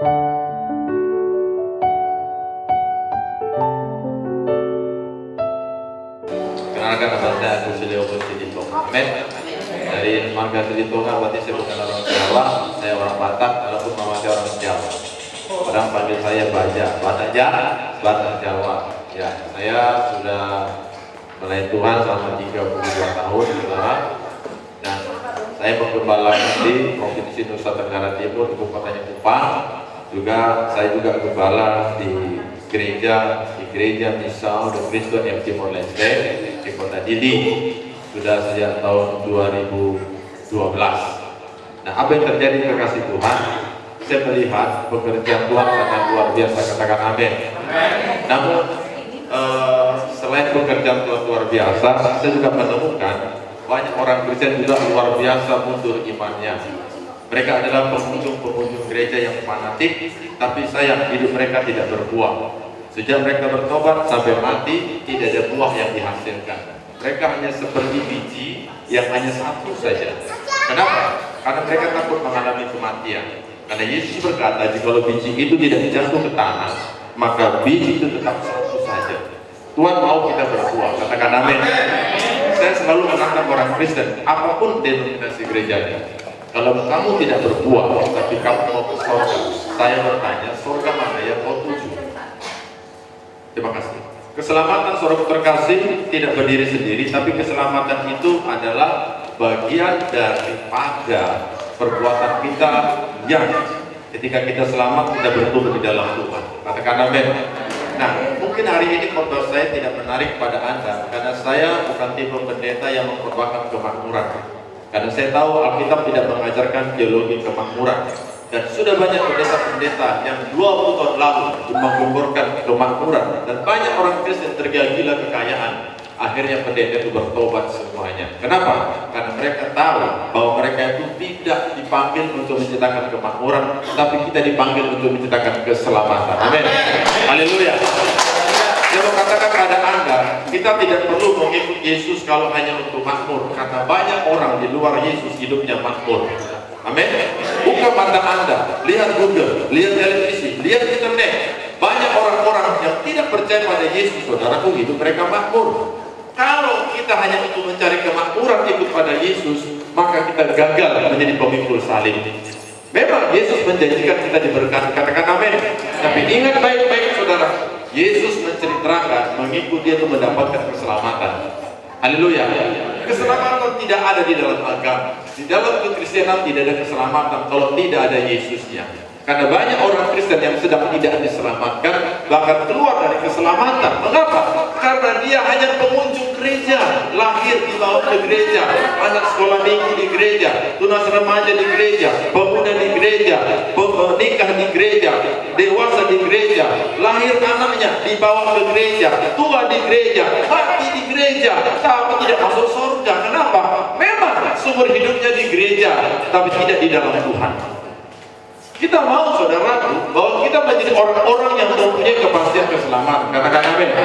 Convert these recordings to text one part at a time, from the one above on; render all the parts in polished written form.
Kenalkan nama saya Agus Leo Sidito. Amin. Dari marga Sidito, berarti saya bukan orang Jawa, saya orang Batak, walaupun mama saya orang Jawa. Orang panggil saya Batak Jawa. Ya, saya sudah melayani Tuhan selama 32 tahun, saudara. Dan saya penggembala di Provinsi Nusa Tenggara Timur, ibu kotanya Kupang. Juga saya juga gembala di gereja Misal de Cristo yang Timor Leste di kota Dili sudah sejak tahun 2012. Nah, apa yang terjadi kekasih Tuhan? Saya melihat pekerjaan Tuhan sangat luar biasa, katakan amin. Namun selain pekerjaan Tuhan luar biasa, saya juga menemukan banyak orang Kristen juga luar biasa mundur imannya. Mereka adalah pengunjung gereja yang fanatik, tapi sayang hidup mereka tidak berbuah. Sejak mereka bertobat sampai mati, tidak ada buah yang dihasilkan. Mereka hanya seperti biji yang hanya satu saja. Kenapa? Karena mereka takut mengalami kematian. Karena Yesus berkata, jika biji itu tidak jatuh ke tanah, maka biji itu tetap satu saja. Tuhan mau kita berbuah, katakan amin. Saya selalu menantang orang Kristen, apapun denominasi gerejanya. Kalau kamu tidak berbuah, tapi kamu mau ke surga, saya bertanya, surga mana yang kau tuju? Terima kasih. Keselamatan saudara terkasih tidak berdiri sendiri, tapi keselamatan itu adalah bagian daripada perbuatan kita yang ketika kita selamat, kita bertumbuh di dalam Tuhan. Katakan amin. Nah, mungkin hari ini khotbah saya tidak menarik pada Anda, karena saya bukan tipe pendeta yang memperbakan kemakmuran. Karena saya tahu Alkitab tidak mengajarkan teologi kemakmuran. Dan sudah banyak pendeta-pendeta yang 20 tahun lalu menggemborkan kemakmuran. Dan banyak orang Kristen tergila-gila kekayaan. Akhirnya pendeta itu bertobat semuanya. Kenapa? Karena mereka tahu bahwa mereka itu tidak dipanggil untuk menciptakan kemakmuran, tapi kita dipanggil untuk menciptakan keselamatan. Amin. Haleluya. Saya mau katakan kepada Anda, kita tidak perlu mengikut Yesus kalau hanya untuk makmur, karena banyak orang di luar Yesus hidupnya makmur. Amin. Buka mata Anda, lihat Google, lihat televisi, lihat internet. Banyak orang-orang yang tidak percaya pada Yesus, saudaraku, hidup mereka makmur. Kalau kita hanya untuk mencari kemakmuran ikut pada Yesus, maka kita gagal menjadi pemikul salib. Memang Yesus menjanjikan kita diberkati, katakan amin. Tapi ingat baik-baik, saudara, Yesus menceritakan mengikut dia untuk mendapatkan keselamatan. Haleluya. Keselamatan tidak ada di dalam agama. Di dalam kekristenan tidak ada keselamatan kalau tidak ada Yesusnya. Karena banyak orang Kristen yang sedang tidak diselamatkan, bahkan keluar dari keselamatan. Mengapa? Karena dia hanya pengunjung gereja, lahir dibawa ke gereja, anak sekolah minggu di gereja, tunas remaja di gereja, pemuda di gereja, nikah di gereja, dewasa di gereja, lahir anaknya dibawa ke gereja, tua di gereja, mati di gereja, tapi tidak masuk surga. Kenapa? Memang sumber hidupnya di gereja, tapi tidak di dalam Tuhan. Kita mau, saudaraku, bahwa kita menjadi orang-orang yang mempunyai kepastian keselamatan. Katakan amin.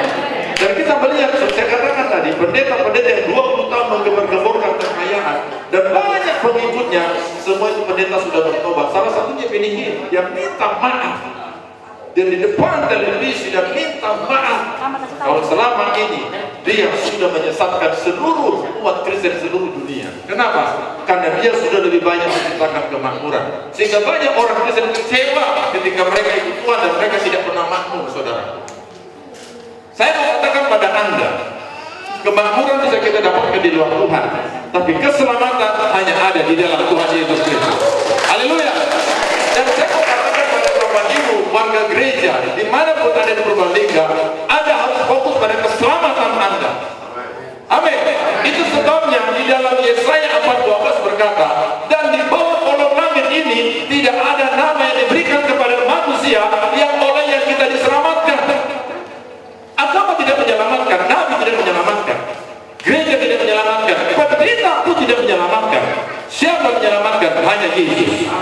Dan kita melihat, saya katakan tadi, pendeta-pendeta yang 20 tahun menggembar-gemborkan kekayaan dan banyak pengikutnya, semua itu pendeta sudah bertobat. Salah satunya Benny Hinn yang minta maaf. Dan di depan televisi dan minta maaf kalau selama ini dia sudah menyesatkan seluruh umat Kristen seluruh dunia. Kenapa? Karena dia sudah lebih banyak menciptakan kemakmuran, sehingga banyak orang Kristen kecewa ketika mereka ikut Tuhan dan mereka tidak pernah makmur, saudara. Saya mau katakan pada Anda, kemakmuran bisa kita dapatkan di luar Tuhan, tapi keselamatan hanya ada di dalam Tuhan Yesus Kristus. Haleluya. Dan saya mau katakan pada Bapak Ibu, warga gereja, dimanapun Anda di Purbalingga, Anda harus fokus pada keselamatan Anda. Amin. Itu sebabnya di dalam Yesaya 4:12 berkata, dan di bawah kolong langit ini tidak ada nama yang diberikan kepada manusia yang olehnya kita diselamatkan. Agama tidak menyelamatkan, nabi tidak menyelamatkan, gereja tidak menyelamatkan, pendeta pun tidak menyelamatkan. Siapa yang menyelamatkan? Hanya Yesus.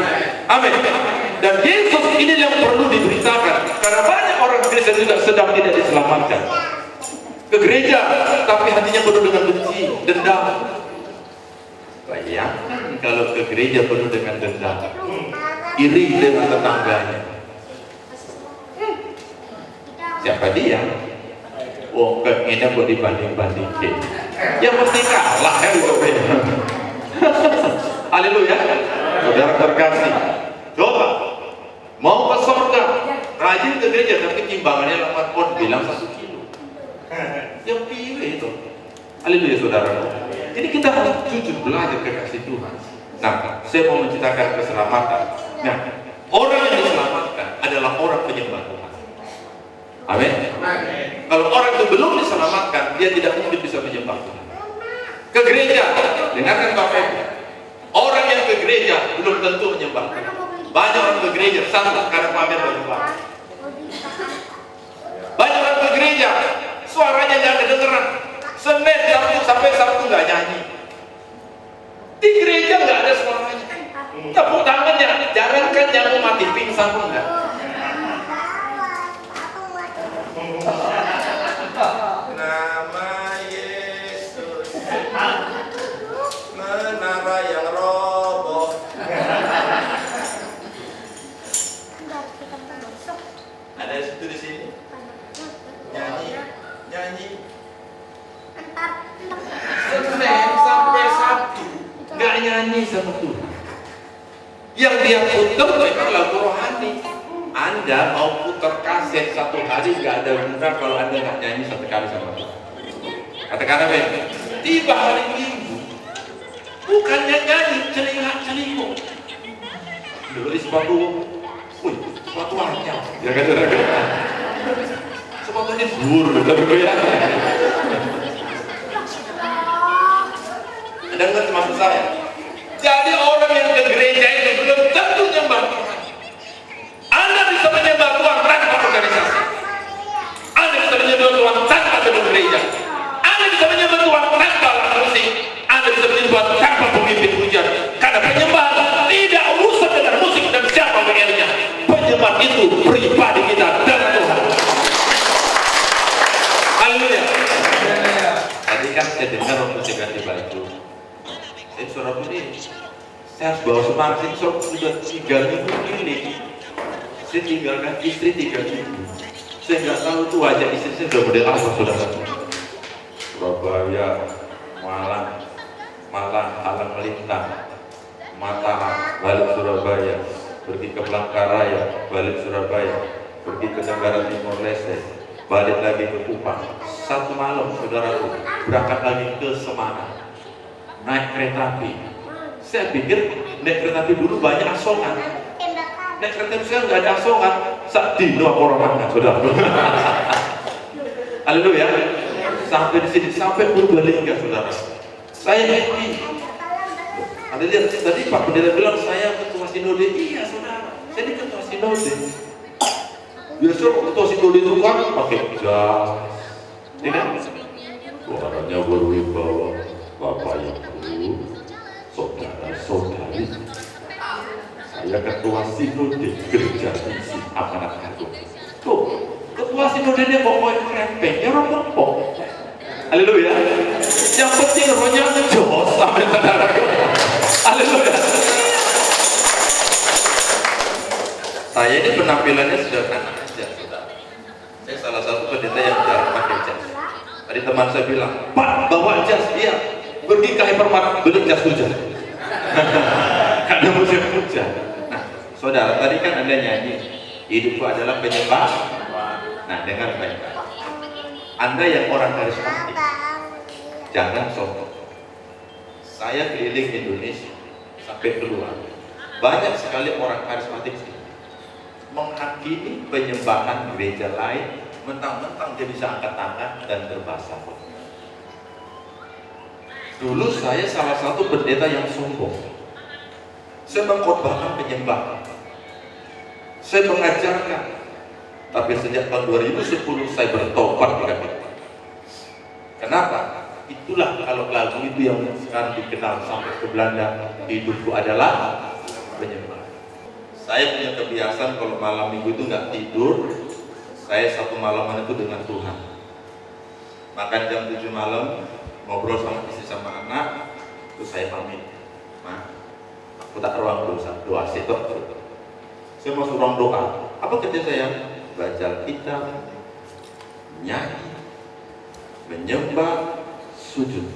Amin. Dan Yesus ini yang perlu diberitakan, karena banyak orang Kristen juga sedang tidak diselamatkan. Ke gereja, tapi hatinya penuh dengan benci, dendam. Bayangkan kalau ke gereja penuh dengan dendam, iri dengan tetangganya, Siapa dia? Oh, keinginan buat dibanding-bandingin. Yang penting kalah kan gitu. Haleluya. Saudara terkasih, coba mau ke surga, rajin ke gereja tapi timbangannya 8 pon, bilang 1 kilo. Yang pilih itu. Haleluya saudara. Jadi kita harus jujur belajar kekasih Tuhan. Nah, saya mau menceritakan keselamatan. Nah, orang yang diselamatkan adalah orang penyembah Tuhan. Amin. Kalau orang itu belum diselamatkan, dia tidak mungkin bisa menyembah Tuhan. Ke gereja, dengarkan Bapak Ibu. Orang yang ke gereja belum tentu menyembah Tuhan. Banyak orang ke gereja satu karena pamer baju baru. Banyak orang ke gereja, suaranya nggak kedengeran. Senin sampai Sabtu nggak nyanyi. Di gereja nggak ada suaranya. Tepuk tangannya, jangankan yang mau mati pingsan pun enggak. Nama Yesus, menara yang roboh. Ada situ di sini. Nyanyi. Senin sampai Sabtu nggak nyanyi sama Tuhan. Yang dia putar memang lagu rohani. Anda mau putar kaset 1 hari nggak ada guna kalau Anda nggak nyanyi 1 kali sama Tuhan. Katakan apa? Tiba hari Minggu, bukannya nyanyi, celingak-celinguk. Beli sepatu, sepatu ancam. Ya kata-kata. Sepatunya blur, ya. Anda ngerti maksud saya? Jadi orang yang ke gereja itu belum tentu nyembah Tuhan. Anda bisa menyembah Tuhan tanpa organisasi. Anda bisa menyembah Tuhan tanpa gedung gereja. Anda bisa menyembah Tuhan tanpa alat musik. Anda bisa menyembah Tuhan tanpa pemimpin pujian. Karena penyembahan tidak urusan dengan musik dan siapa pengennya. Penyembahan itu pribadi kita dengan Tuhan. Haleluya. Tadi kan saya dengar waktu saya ganti baju. Saya suara ini, saya harus bawa semangat. Sudah 3 minggu ini. Saya tinggalkan istri 3 minggu. Saya nggak tahu tuh wajah istri saya sudah model apa, saudara. Surabaya, Malang, Halang Melintang, Mataram, balik Surabaya, pergi ke Blangkaraya, balik Surabaya, pergi ke Tenggara Timur Leste, balik lagi ke Kupang. 1 malam, saudaraku, berangkat lagi ke Semarang, naik kereta api. Saya pikir naik kereta api dulu banyak asongan. Naik kereta api saya nggak ada asongan. Saat dino orang mana, saudara. Haleluya. Sampai di sini, sampai Purbalingga, saudara. Saya happy. Anda lihat tadi Pak Pendeta bilang saya ketua sinode. Iya, saudara. Saya ini ketua sinode. Biasa ketua sinode itu kan pakai jas, tidak? Suaranya berwibawa. Bapak Ibu, saudara-saudari, saya ketua sinode gereja misi Amanat Agung. Tuh, ketua sinode dia bawa krempeng, ya orang lempok. Haleluya. Yang penting rohnya ngejos, amin saudara. Haleluya. Saya ini penampilannya sederhana aja, saudara. Saya salah satu pendeta yang jarang pakai jas. Tadi teman saya bilang, Pak, bawa jas. Iya. Pergi ke hypermarket, beli jas hujan. Karena musim hujan. Nah, saudara, tadi kan Anda nyanyi, hidupku adalah penyembah. Nah, dengar baik-baik. Anda yang orang karismatik, jangan sombong. Saya keliling Indonesia sampai keluar, banyak sekali orang karismatik sini menghakimi penyembahan gereja lain, mentang-mentang dia bisa angkat tangan dan berbahasa. Dulu saya salah satu pendeta yang sombong. Saya mengkhotbahkan penyembahan, saya mengajarkan. Tapi sejak tahun 2010 saya bertobat dengan itu. Kenapa? Itulah kalau lagu itu yang sekarang dikenal sampai ke Belanda, hidupku adalah penyembahan. Saya punya kebiasaan kalau malam minggu itu nggak tidur, saya 1 malaman itu dengan Tuhan. Makan jam 7 malam, ngobrol sama istri sama anak, terus saya pamit. Nah, aku tak ruang doa situ. Saya masuk ruang doa. Apa kerja saya? Baca kitab, nyanyi, menyembah, sujud.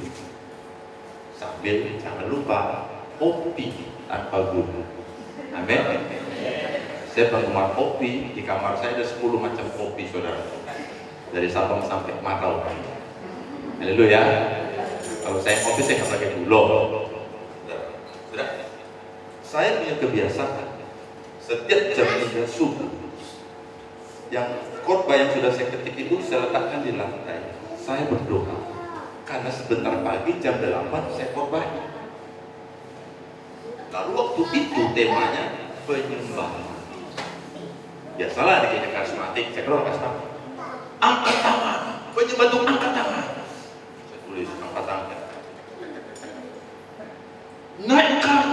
Sambil jangan lupa kopi tanpa gula. Amin. Saya penggemar kopi, di kamar saya ada 10 macam kopi, saudara. Dari Sabang sampai Makau. Haleluya. Kalau saya kopi saya nggak pakai gula. Sudah. Saya punya kebiasaan setiap jam 3 subuh, yang khotbah yang sudah saya ketik itu saya letakkan di lantai. Saya berdoa karena sebentar pagi jam 8 saya khotbah. Lalu waktu itu temanya penyembahan. Biasalah di gereja karismatik, saya keluar karismatik. Angkat tangan, penyembah itu angkat tangan. Saya tulis angkat tangan. Naikkan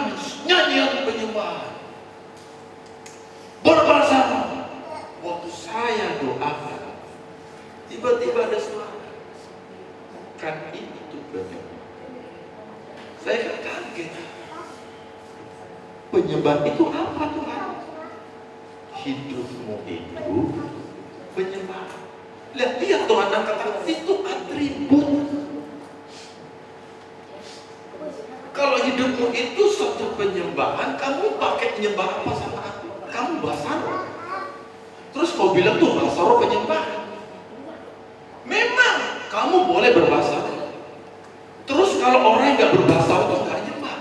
nyanyian penyembahan. Berbahasa. Waktu saya doakan, tiba-tiba ada suara. Kan itu penyembah. Saya kan kaget. Penyembah itu apa Tuhan? Hidupmu itu penyembah. Lihat Tuhan angkat tangan, itu atribut. Kalau hidupmu itu suatu penyembahan, kamu pakai penyembah apa sama aku? Kamu basaro. Terus kau bilang tuh basaro penyembahan. Memang kamu boleh berbasaro. Terus kalau orang yang nggak berbasaro itu nggak nyembah.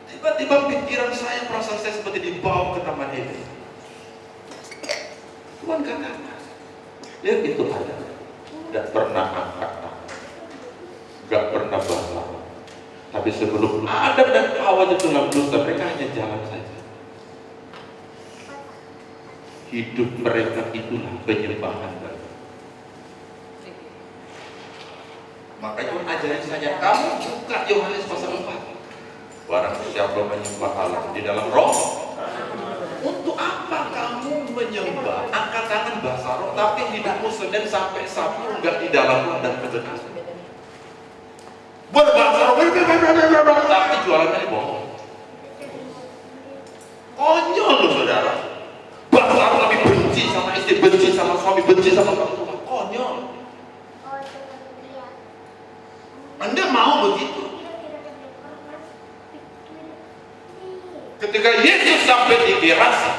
Tiba-tiba pikiran saya, perasaan saya seperti dibawa ke Taman Eden. Tuhan katakan, lihat itu ada, tidak pernah angkat tangan, nggak pernah basah. Tapi sebelum Adam dan Hawa jatuh dalam dosa, mereka hanya jalan saja. Hidup mereka itulah penyembahan. Makanya Tuhan ajarin saja, kamu buka Yohanes pasal 4. Barang siapa menyembah Allah di dalam roh, untuk apa kamu menyembah? Angkat tangan bahasa roh, tapi hidupmu Senin sampai Sabtu enggak di dalam roh dan kebenaran. Berbahasa roh, tapi jualannya bohong. Konyol loh saudara. Bahasa roh tapi benci sama istri, benci sama suami, benci sama orang tua. Konyol. Anda mau begitu? Ketika Yesus sampai di Gerasa,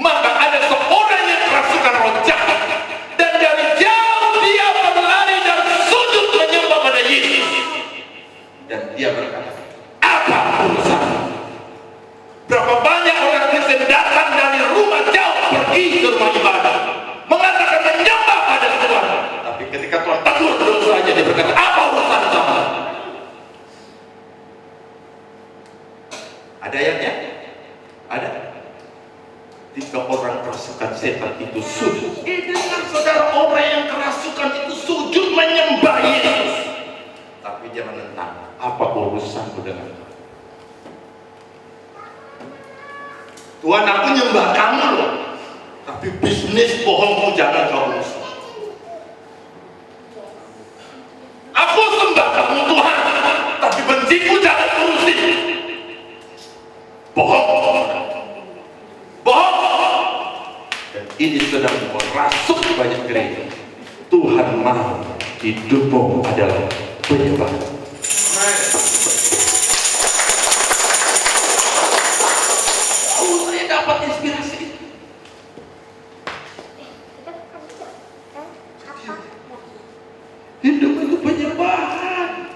maka ada seorang yang kerasukan roh jahat, dan dari jauh dia berlari dan sujud menyembah pada Yesus. Dan dia berkata, apa urusan? Berapa banyak orang Kristen datang dari rumah jauh pergi ke rumah ibadah, mengatakan menyembah pada Tuhan, tapi ketika Tuhan tegur dosanya, dia berkata, apa urusan sama? Ada ayatnya? Ada. Tiga orang kerasukan setan itu sujud. Dengar saudara, orang yang kerasukan itu sujud menyembah Yesus. Tapi dia menentang, apa urusanku dengan Tuhan? Aku nyembah kamu loh, tapi bisnis bohongmu jangan kau urus. Aku sembah kamu Tuhan, tapi benciku jangan urusin. Bohong. Dan ini sedang merasuk banyak gereja. Tuhan mau hidupmu adalah penyembah. Saya dapat inspirasi itu. Hidup itu penyembahan.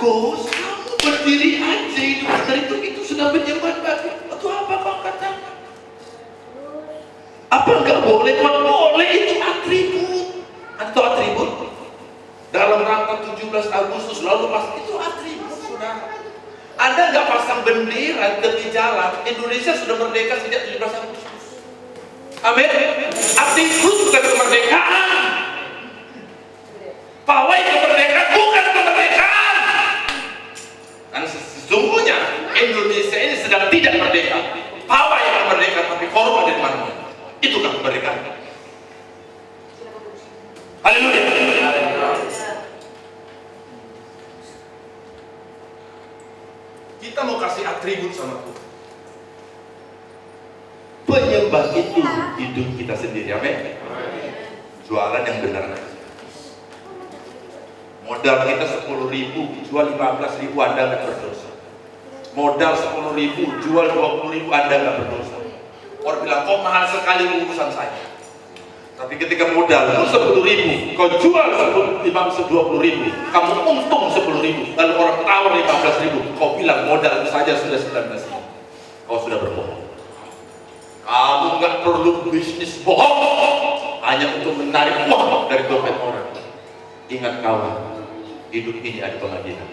Gus, kamu berdiri aja hidup benar itu sudah penyembahan bagi. Itu apa kau katakan? Apa enggak boleh? Boleh, itu atribut. Atau atribut? Dalam rangka 17 Agustus lalu pas itu atribut, saudara. Anda nggak pasang bendera di tepi jalan, Indonesia sudah merdeka sejak 17 Agustus. Amin. Atribut bukan kemerdekaan. Pawai kemerdekaan bukan kemerdekaan. Karena sesungguhnya Indonesia ini sedang tidak merdeka. Pawai yang merdeka, tapi korban dari mana-mana. Itukah kemerdekaan. Haleluya. Kita mau kasih atribut sama Tuhan. Penyembah itu hidup kita sendiri. Amin. Jualan yang benar. Modal kita 10.000, jual 15.000, Anda nggak berdosa. Modal 10.000, jual 20.000, Anda nggak berdosa. Orang bilang, kok mahal sekali urusan saya. Tapi ketika modal itu 10.000, kau jual 20.000, kamu untung 10.000, lalu orang tawar 15.000, kau bilang modal itu saja sudah 19.000. Kau sudah berbohong. Kamu nggak perlu bisnis bohong hanya untuk menarik uang dari dompet orang. Ingat kawan, hidup ini ada pengadilan.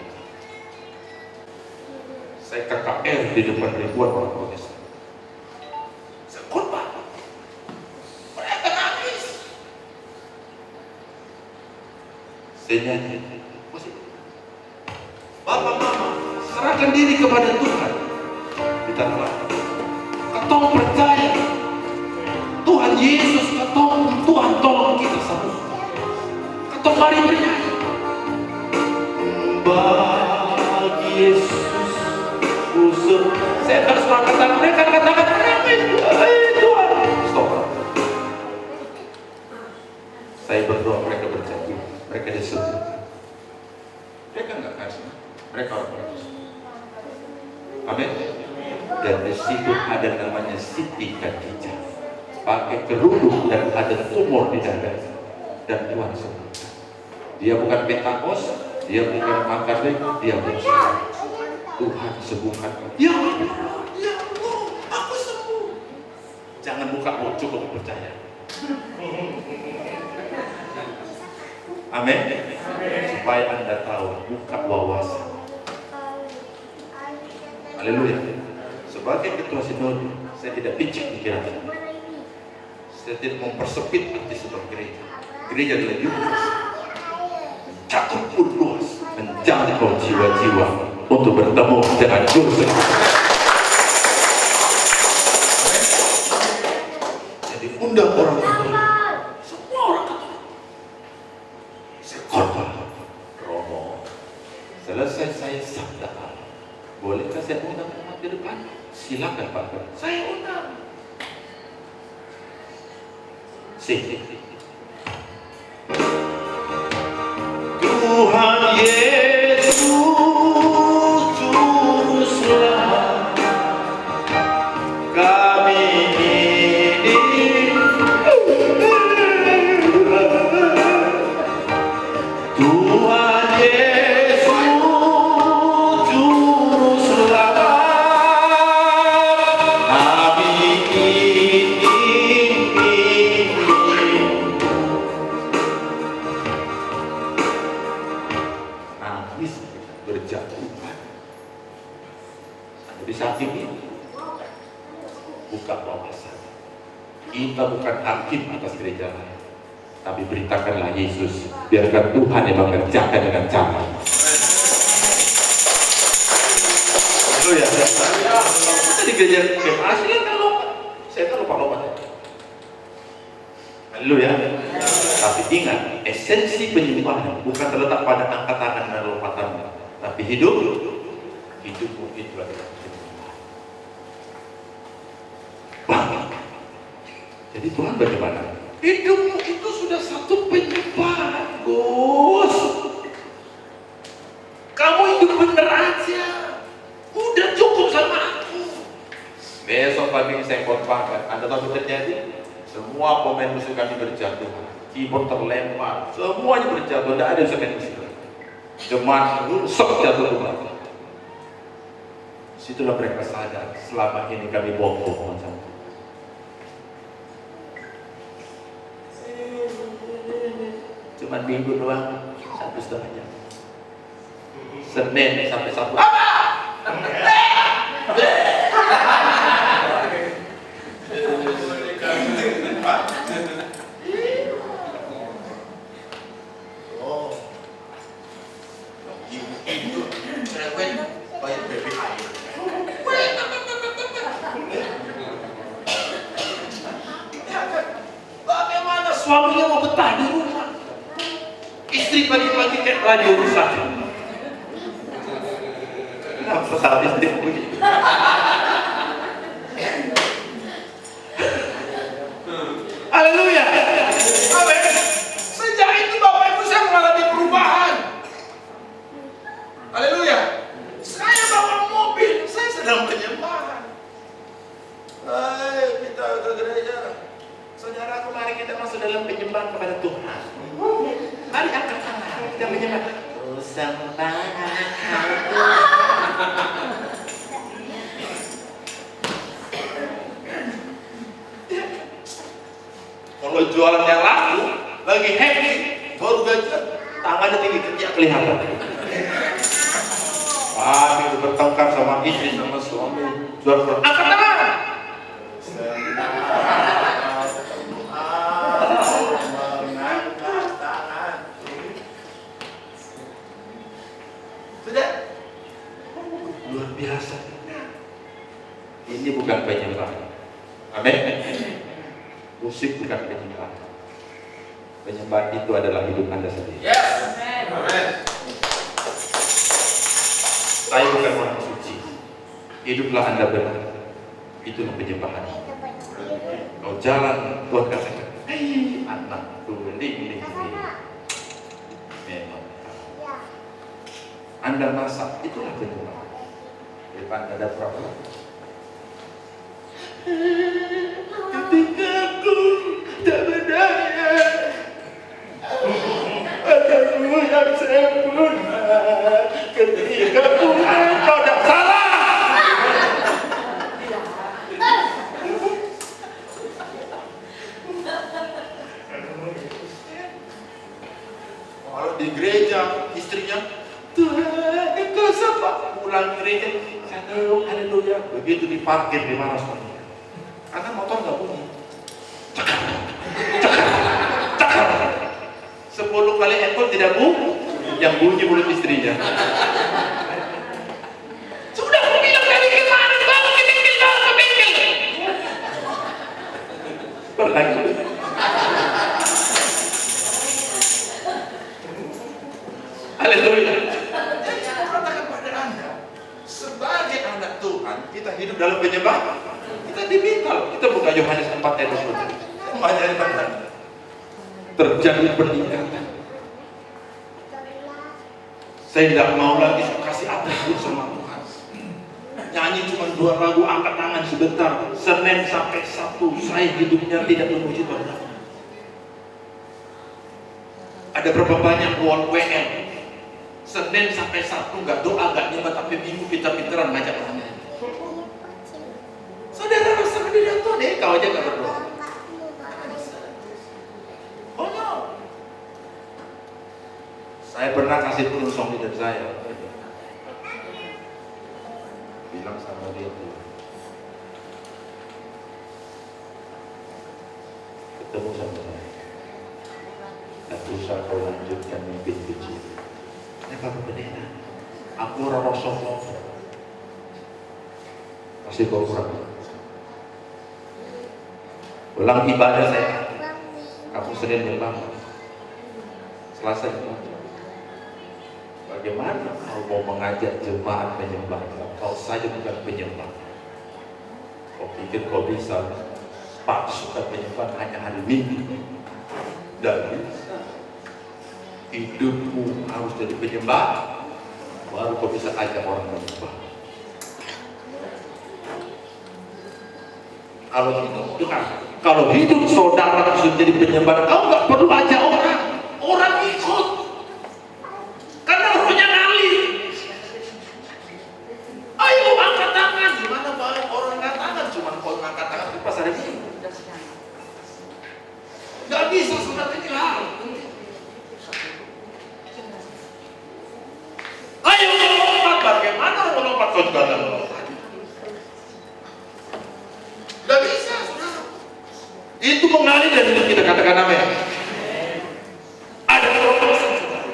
Saya KKR di depan ribuan orang Protestan. Saya korban. Mereka nangis. Saya nyanyi. Bapak, mama, serahkan diri kepada Tuhan. Di tanah lapang. Ketong percaya Tuhan Yesus, ketong Tuhan tolong kita semua. Ketong mari bernyanyi. Bagi Yesus khusus. Saya harus mengatakan mereka katakan nangis. Tuhan. Stop. Saya berdoa mereka berjatuh. Mereka disembuhkan. Mereka enggak kasih. Mereka orang Yesus. Amin. Dan di situ ada namanya Siti Khadijah, pakai kerudung dan ada tumor di dada, dan Tuhan sembuhkan. Dia bukan Pentakos, dia bukan Makassar, dia bukan. Tuhan sembuhkan. Ya Allah, aku sembuh. Jangan buka mulut, cukup percaya. Amin. Supaya Anda tahu, buka wawasan. Haleluya. Sebagai ketua sinode, saya tidak picik pikiran saya. Saya tidak mempersempit arti sebuah gereja. Gereja adalah universe, mencakup luas, menjangkau jiwa-jiwa untuk bertemu dengan Juru Selamat. Jadi undang orang Katolik, semua orang Katolik. Saya korban Romo. Selesai saya sabda Allah. Bolehkah saya undang umat di depan? Silakan Pak. Saya undang. Tuhan Yesus Juru Selamat kami ini. Tuhan Yesus Juru Selamat kami ini. Nangis berjatuhan. Di saat ini buka wawasan. Kita bukan hakim atas gereja lain, tapi beritakanlah Yesus. Biarkan Tuhan yang mengerjakan dengan cara. Haleluya. Kita di gereja asli kan lompat. Saya kan lompat-lompat. Haleluya. Tapi ingat, esensi penyembahan bukan terletak pada angkat tangan dan lompatan, tapi hidupmu itu adalah penyembahan. Jadi Tuhan bagaimana? Hidupmu itu sudah satu penyembahan, Gus. Kamu hidup bener aja, udah cukup sama aku. Besok pagi saya khotbahkan, Anda tahu terjadi? Semua pemain musik kami berjatuhan, keyboard terlempar, semuanya berjatuh, tidak ada yang bisa main musik. Jemaat rusak jatuh ke belakang. Situlah mereka sadar, selama ini kami bohong macam itu. Cuma minggu doang, 1,5 jam. Senin sampai Sabtu. Bagaimana suaminya mau betah di rumah? Istri pagi-pagi kayak radio rusak. Kenapa salah istri begitu? dalam penyembahan kepada Tuhan. Mari angkat tangan, kita menyembah. Oh sembah kalau jualan yang laku, lagi happy, baru gajian, tangannya tinggi, tidak kelihatan. Udah bertengkar sama istri, sama suami, jual angkat tangan. Sudah? Luar biasa. Ini bukan penyembahan. Amin. Musik bukan penyembahan. Penyembahan itu adalah hidup Anda sendiri. Yes. Amin. Saya bukan orang suci. Hiduplah Anda benar. Itulah penyembahan. Kau jalan, Tuhan katakan, hei anakku, ling. Memang. Anda masak, itulah penyembahan. Depan ada problem. Ketika aku tak berdaya, adamu yang sempurna. Ketika Tuhan kau tak salah. Kalau di gereja istrinya, Tuhan engkau siapa? Pulang gereja, haleluya. Begitu diparkir di mana semua? Karena motor nggak bunyi. Cakar. 10 kali ekor tidak yang bunyi mulut istrinya. Sudah aku bilang dari kemarin, baru ke bengkel. Berlagi. Haleluya. Katakan pada Anda, sebagai anak Tuhan, kita hidup dalam penyembahan. Kita diminta, kita buka Yohanes 4 ayat 20. Semuanya benar. Terjadi peningkatan. Saya tidak mau lagi kasih atribut sama Tuhan. Nyanyi cuma 2 lagu, angkat tangan sebentar. Senin sampai Sabtu saya hidupnya tidak memuji Tuhan. Ada berapa banyak WM? Senin sampai Sabtu nggak doa, nggak nyembah, tapi Minggu pintar-pintaran ngajak orang lain. Saudara rasa diri Tuhan deh, kau aja nggak berdoa. Oh no. Saya pernah kasih penunsong hidup saya. Bilang sama dia tuh, ketemu sama saya. Tak usah kau lanjutkan mimpi kecil. Bapak Pendeta, aku orang Rasulullah. Masih kau kurang. Ulang ibadah saya. Aku Senin nyembah, Selasa nyembah. Bagaimana kau mau mengajak jemaat menyembah? Kau saja bukan penyembah. Kau pikir kau bisa paksakan penyembah hanya hari Minggu? Dan hidupmu harus jadi penyembah, baru kau bisa ajak orang menyembah. Kalau hidup saudara sudah jadi penyembah, kau nggak perlu ajak orang ikut, karena rohnya ngalir. Ayo angkat tangan, gimana baik orang angkat tangan, cuma kau angkat tangan di pas hari ini, nggak bisa sudah tinggal. Ayo lompat, bagaimana mau lompat kau juga nggak lompat? Nggak bisa, saudara. Itu mengalir dan itu kita katakan amin. Ada terobosan, saudara.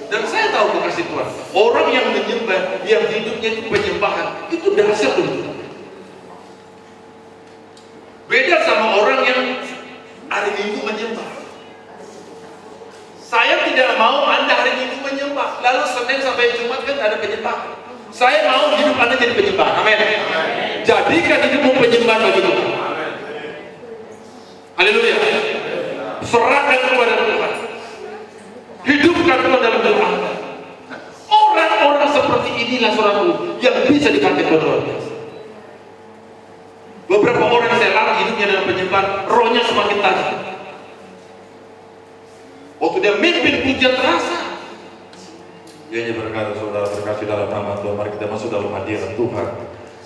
Dan saya tahu kekasih Tuhan, orang yang menyembah, yang hidupnya itu penyembahan, itu dahsyat betul. Beda sama orang yang hari Minggu menyembah. Saya tidak mau Anda hari Minggu menyembah, lalu Senin sampai Jumat kan ada penyembahan. Saya mau hidup Anda jadi penyembah. Amin. Jadikan hidupmu penyembahan bagi Tuhan. Haleluya. Serahkan kepada Tuhan. Hidupkan Tuhan dalam doa. Orang-orang seperti inilah saudaraku yang bisa dipakai Tuhan. Beberapa orang saya larang hidupnya dalam penyembahan. depan, rohnya semakin tajam. Waktu dia mimpin, pujian terasa. Dia berkata, saudara terkasih dalam nama Tuhan, mari kita masuk dalam hadirat Tuhan.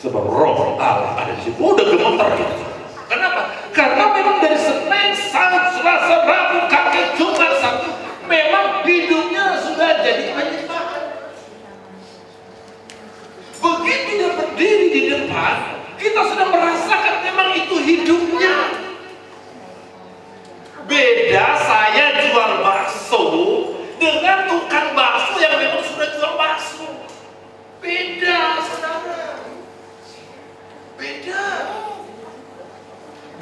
Sebab roh Allah ada di situ. Udah gemetar kita. Kenapa? Karena memang dari Senin, Selasa, Rabu, Kamis, Jumat, Sabtu, memang hidupnya sudah jadi penyembahan. Begitu dia berdiri di depan, kita sudah merasakan memang itu hidupnya. Beda saya jual bakso dengan tukang bakso yang memang sudah jual bakso. Beda, saudara. Beda.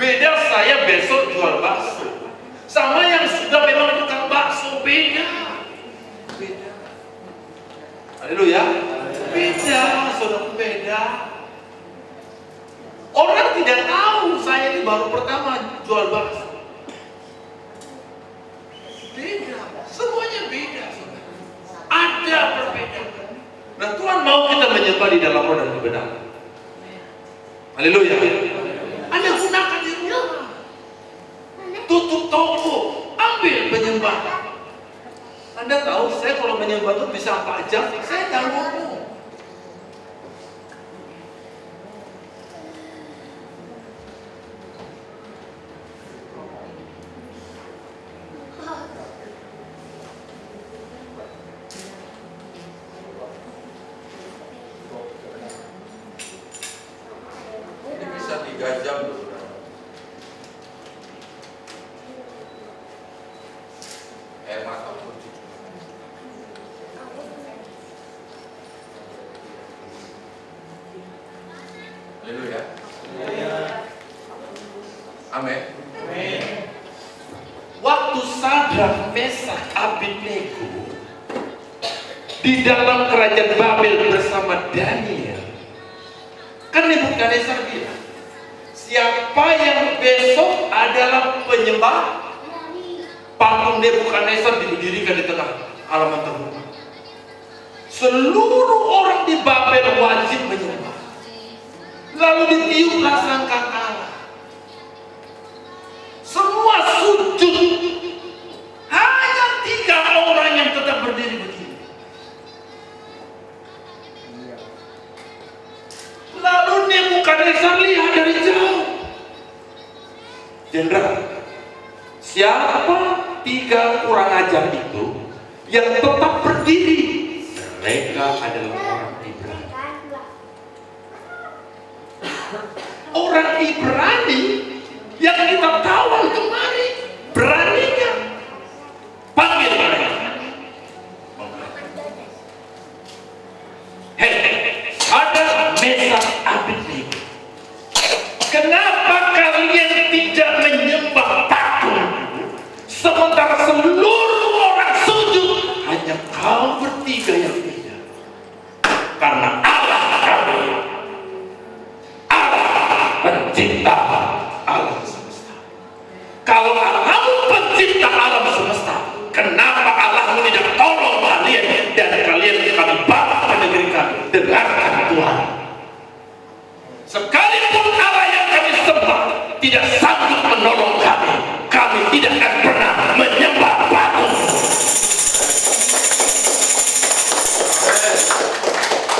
Beda saya besok jual bakso sama yang sudah memang tukang bakso. Beda. Beda. Haleluya. Beda, saudara, beda. Orang tidak tahu saya ini baru pertama jual bakso. Beda, semuanya beda, saudara. Ada perbedaan. Nah, Tuhan mau kita menyembah di dalam roh dan kebenaran. Haleluya. Anda gunakan di rumah. Tutup toko, ambil penyembah. Anda tahu saya kalau menyembah itu bisa 4 jam, saya tak ngomong. Ini bisa 3 jam. Air mata putih. Haleluya. Amin. Waktu Sadrak, Mesak, Abednego di dalam kerajaan Babel bersama Daniel, kan Nebukadnezar bilang, siapa yang besok adalah penyembah, patung Nebukadnezar didirikan di tengah halaman terbuka. Seluruh orang di Babel wajib menyembah. Lalu ditiuplah sangkakala. Semua sujud. Hanya 3 orang yang tetap berdiri begini. Lalu Nebukadnezar lihat dari jauh. Jenderal, siapa 3 kurang ajar itu yang tetap berdiri? Mereka adalah orang Ibrani. Orang Ibrani yang kita kawal kemarin, beraninya panggil mereka. Hei, ada Mesak, Abednego. Kenapa kalian tidak menyembah patung sementara seluruh orang sujud? Hanya kau bertiga yang tidak. Karena Allah kami, pencipta alam semesta. Kalau Allahmu pencipta alam semesta, kenapa Allahmu tidak tolong kalian dan kalian kami bawa ke negeri kami? Dengarkan Tuhan. Sekalipun Allah yang kami sembah tidak sanggup menolong kami, kami tidak akan pernah menyembah patung.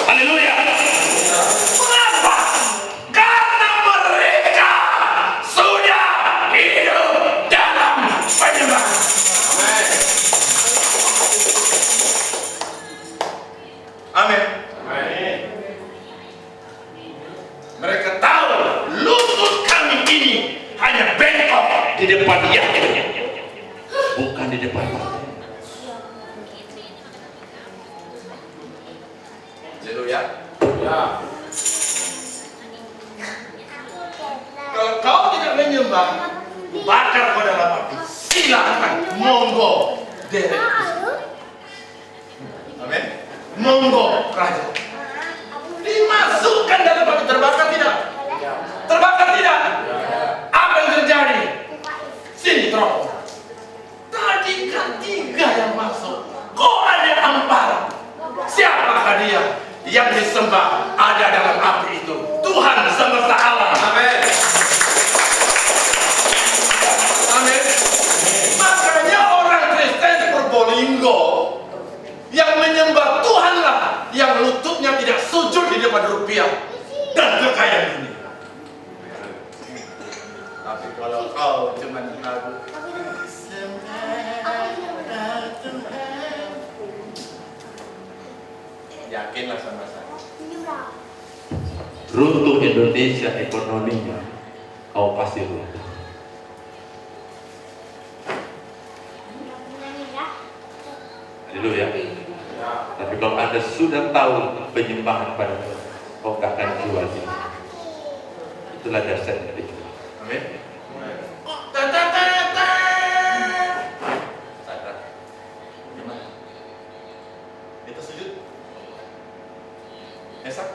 Haleluya. Mengapa? Karena mereka sudah hidup dalam penyembahan. Amin. Amin. Mereka tahu lutut kami ini hanya bengkok di depan Yahweh, bukan di depan Allah. Haleluya. Ya. Kalau kau tidak menyembah, bakar kau dalam api. Silakan, monggo, derek. Amin. Monggo, raja. Dimasukkan dalam api, terbakar tidak? Terbakar tidak? Apa yang terjadi? Sini terobos. Tadi kan 3 yang masuk, kok ada 4? Siapakah dia? Yang disembah ada dalam api itu Tuhan semesta alam. Amin. kaya dan kekaya dunia. Tapi kalau kau cuma ragu, yakinlah sama saya. Runtuh Indonesia ekonominya, kau pasti runtuh. Haleluya. Tapi kalau Anda sudah tahu penyembahan pada Tuhan, kau gak akan jual ini. Itulah dasar dari itu. Amin. Sadar. Gimana? Kita sujud. Esak.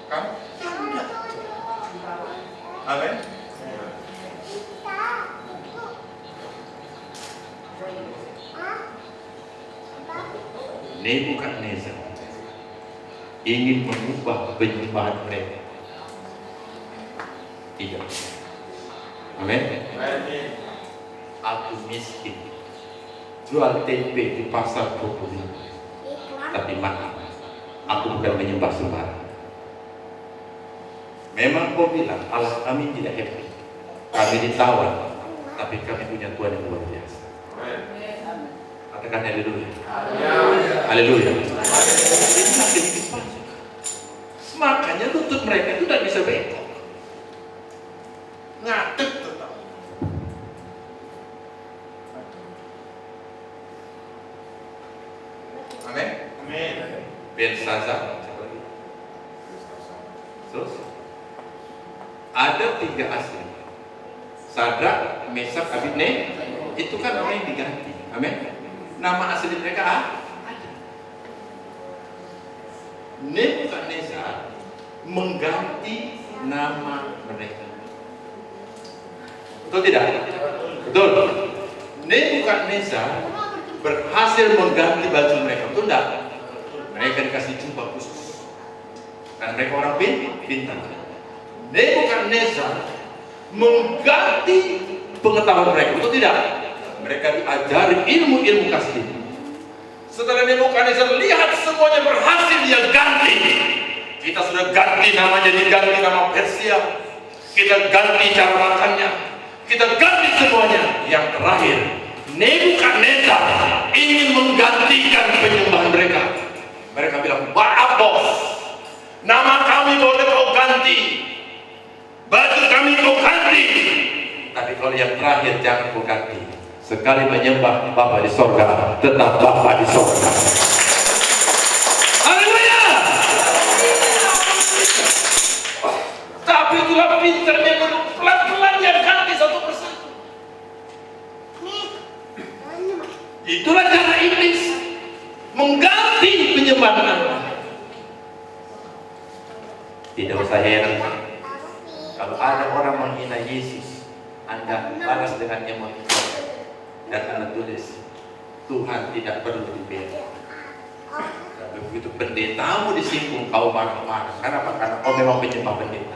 Kamu? Amin. Nebukadnezar ingin mengubah penyembahan mereka. Tidak. Amin. Aku miskin, jual tempe di pasar 25. Tapi maaf, aku bukan menyembah sembarang. Memang kau bilang Allah kami tidak happy, kami ditawan, tapi kami punya Tuhan yang luar biasa. Katakan haleluya. Haleluya. Makanya lutut mereka itu tidak bisa bengkok, Ngadeg tetap. Amin. Amin. Belsazar. Terus ada 3 asli, Sadrak, Mesak, Abednego. Itu kan orang yang diganti. Amin. Nama asli mereka ada. Nebukadnezar mengganti nama mereka. Betul tidak? Betul. Nebukadnezar berhasil mengganti baju mereka. Betul tidak? Mereka dikasih jubah khusus. Dan mereka orang pintar. Nebukadnezar mengganti pengetahuan mereka. Betul tidak? Mereka diajari ilmu-ilmu kasih. Setelah Nebukadnezar lihat semuanya berhasil, dia ganti. Kita sudah ganti namanya, diganti nama Persia. Kita ganti cara makannya. Kita ganti semuanya. Yang terakhir, Nebukadnezar ingin menggantikan penyembahan mereka. Mereka bilang, maaf bos, nama kami boleh kau ganti, baju kami kau ganti, tapi kalau yang terakhir jangan kau ganti. Sekali menyembah Bapa di sorga, tetap Bapa di sorga. Haleluya. Tapi itulah pinternya, pelan-pelan dia ganti satu persatu. Itulah cara iblis mengganti penyembahan Anda. Tidak usah heran kalau ada orang menghina Yesus, Anda balas dengan emosi. Dan Anda tulis, Tuhan tidak perlu dibela. Tapi begitu pendetamu disinggung, kau marah-marah. Kenapa? Karena kau memang penyembah pendeta.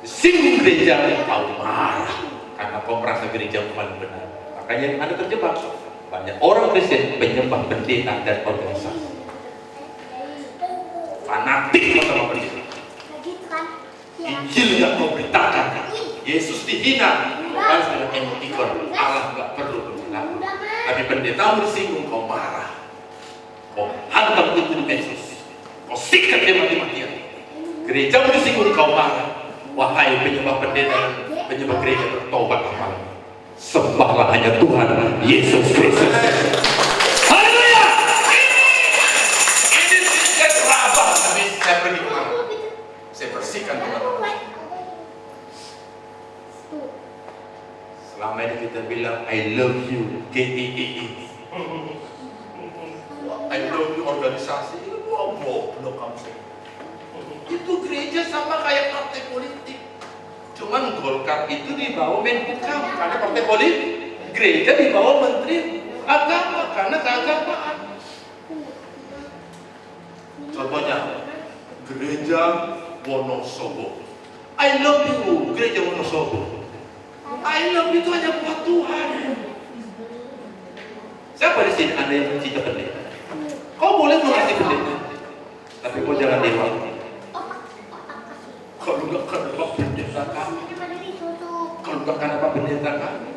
Disinggung gereja, kau marah karena kau merasa gereja paling benar. Makanya Anda terjebak. Banyak orang Kristen penyembah pendeta dan organisasi. Fanatik sama pendeta. Injil yang kau beritakan, Yesus dihina, balas dengan emotikon. Allah nggak perlu berbilang. Tapi pendetamu disinggung, kau marah. Kau hantam itu di Yesus. Kau sikat dia mati-matian. Gereja disinggung, kau marah. Wahai penyembah pendeta dan penyembah gereja, bertobat kembali. Sembahlah hanya Tuhan Yesus Kristus. Haleluya. Ini sedikit rabah, tapi saya pergi kemana? Saya bersihkan teman-teman. Selama ini kita bilang I love you, GEEE. I love you organisasi. Wah, goblok kamu sih. Itu gereja sama kayak partai politik. Cuman Golkar itu dibawa Menkumham karena partai politik. Gereja dibawa Menteri Agama karena keagamaan. Contohnya gereja Wonosobo. I love you, gereja Wonosobo. I love you itu hanya buat Tuhan. Siapa di sini Anda yang mencinta pendeta? Kau boleh mengasih pendeta, tapi dengan dewa? Kalau enggak karena Pak Pendeta kami. Kalau enggak karena Pak Pendeta kami.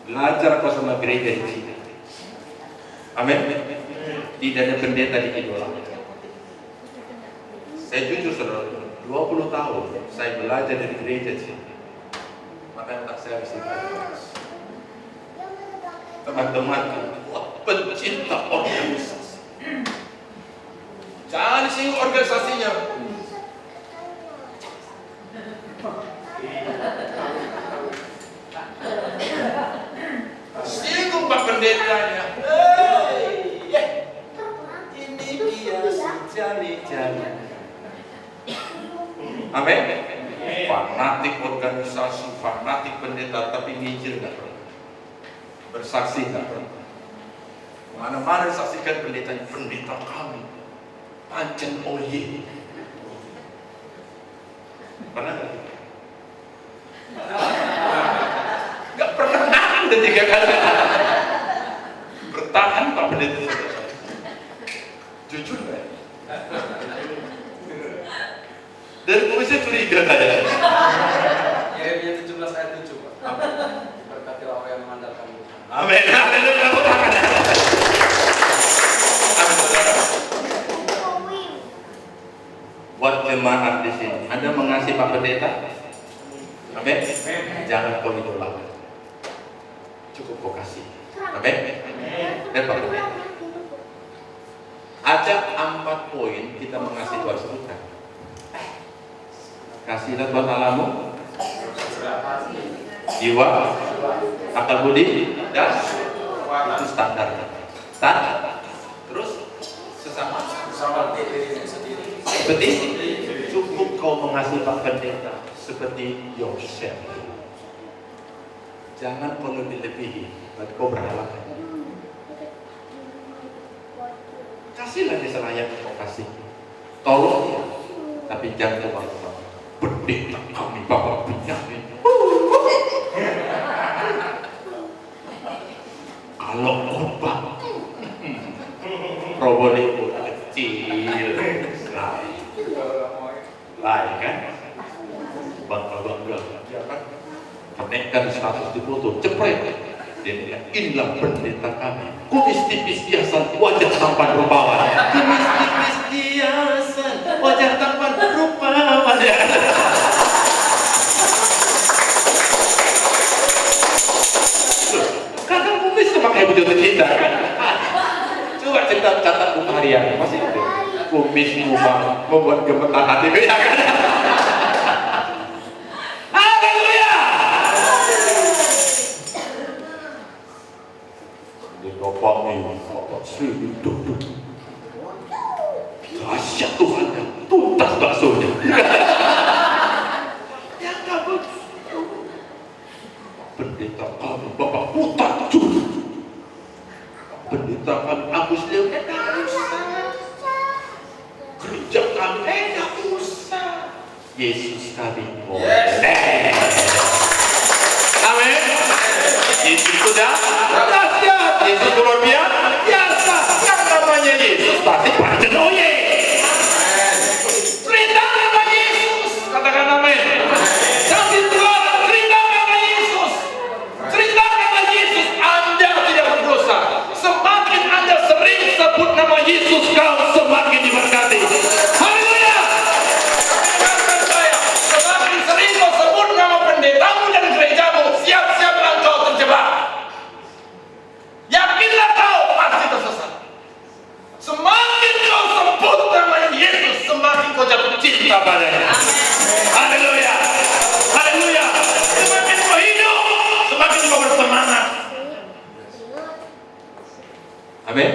Belajar kau sama gereja di sini. Amin. Tidak ada pendeta di idola. Saya jujur saudara, 20 tahun saya belajar dari gereja di sini. Makanya tak saya bisa teman-teman pencinta organisasi. Jangan singgung organisasinya. Singgung Pak Pendetanya. Ini dia sejali-jali. Amin. Fanatik organisasi, fanatik pendeta, tapi ngijil nggak pernah. Bersaksi nggak pernah. Mana-mana disaksikan pendetanya, pendeta kami pancen oye. Pernah nggak? Nggak pernah ada 3 kali. Bertahan Pak Pendeta. Jujur nggak? Dan saya curiga kayak. Yeremia 17 ayat 7, Pak. Berkatilah orang yang mengandalkan Tuhan. Amin. Haleluya. Amin, saudara. Buat jemaat di sini, Anda mengasihi Pak Pendeta? Amin. Jangan kau idolakan. Cukup kau kasih. Amin. Dan Pak Pendeta. Ada 4 poin kita mengasihi Tuhan sebutkan. Kasihlah Tuhan Allahmu, jiwa, akal budi, dan itu standar. Terus sesama diri sendiri. seperti cukup kau mengasihi Pak Pendeta seperti Yosef. Jangan lebih-lebihi, berarti kau berhalang. Kasihlah dia selayaknya kau kasih. Tolong dia, tapi jangan kebanggaan. Pendeta kami Bapak Benyamin. Kalau khotbah Probolinggo kecil, lain kan? Bangga-bangga, menaikkan status di foto, cepret. Dia bilang, inilah pendeta kami. Kumis tipis hiasan, wajah tampan rupawan. Kumis tipis hiasan, wajah tampan rupawan. Kadang kumis itu pakai baju cinta kan? Coba cerita catat buku harian, masih itu. Kumis membuat gemetar hati, ya kan? Dahsyat Tuhan, tuntas baksonya. Ya kabut. Pendeta kami Bapak Putar Juru. Pendeta kami Agus Leo, enggak usah. Gereja kami, enggak usah. Yesus kami boleh. Amin. Yesus sudah dahsyat. Yesus luar biasa. Yang namanya Yesus pasti pancen oye. Cerita nama Yesus. Katakan amin. Sambil berdoa, cerita nama Yesus. Cerita nama Yesus. Anda tidak berdosa. Semakin Anda sering sebut nama Yesus, kau semakin diberkati. Haleluya. Dengarkan saya. Semakin sering kau sebut nama pendetamu dan gerejamu, siap-siaplah kau terjebak. Yakinlah kau pasti tersesat. Semakin kau sebut nama Yesus, semakin kau jatuh cinta padanya. Haleluya. Haleluya. Semakin kau hidup, semakin kau bersemangat. Amin.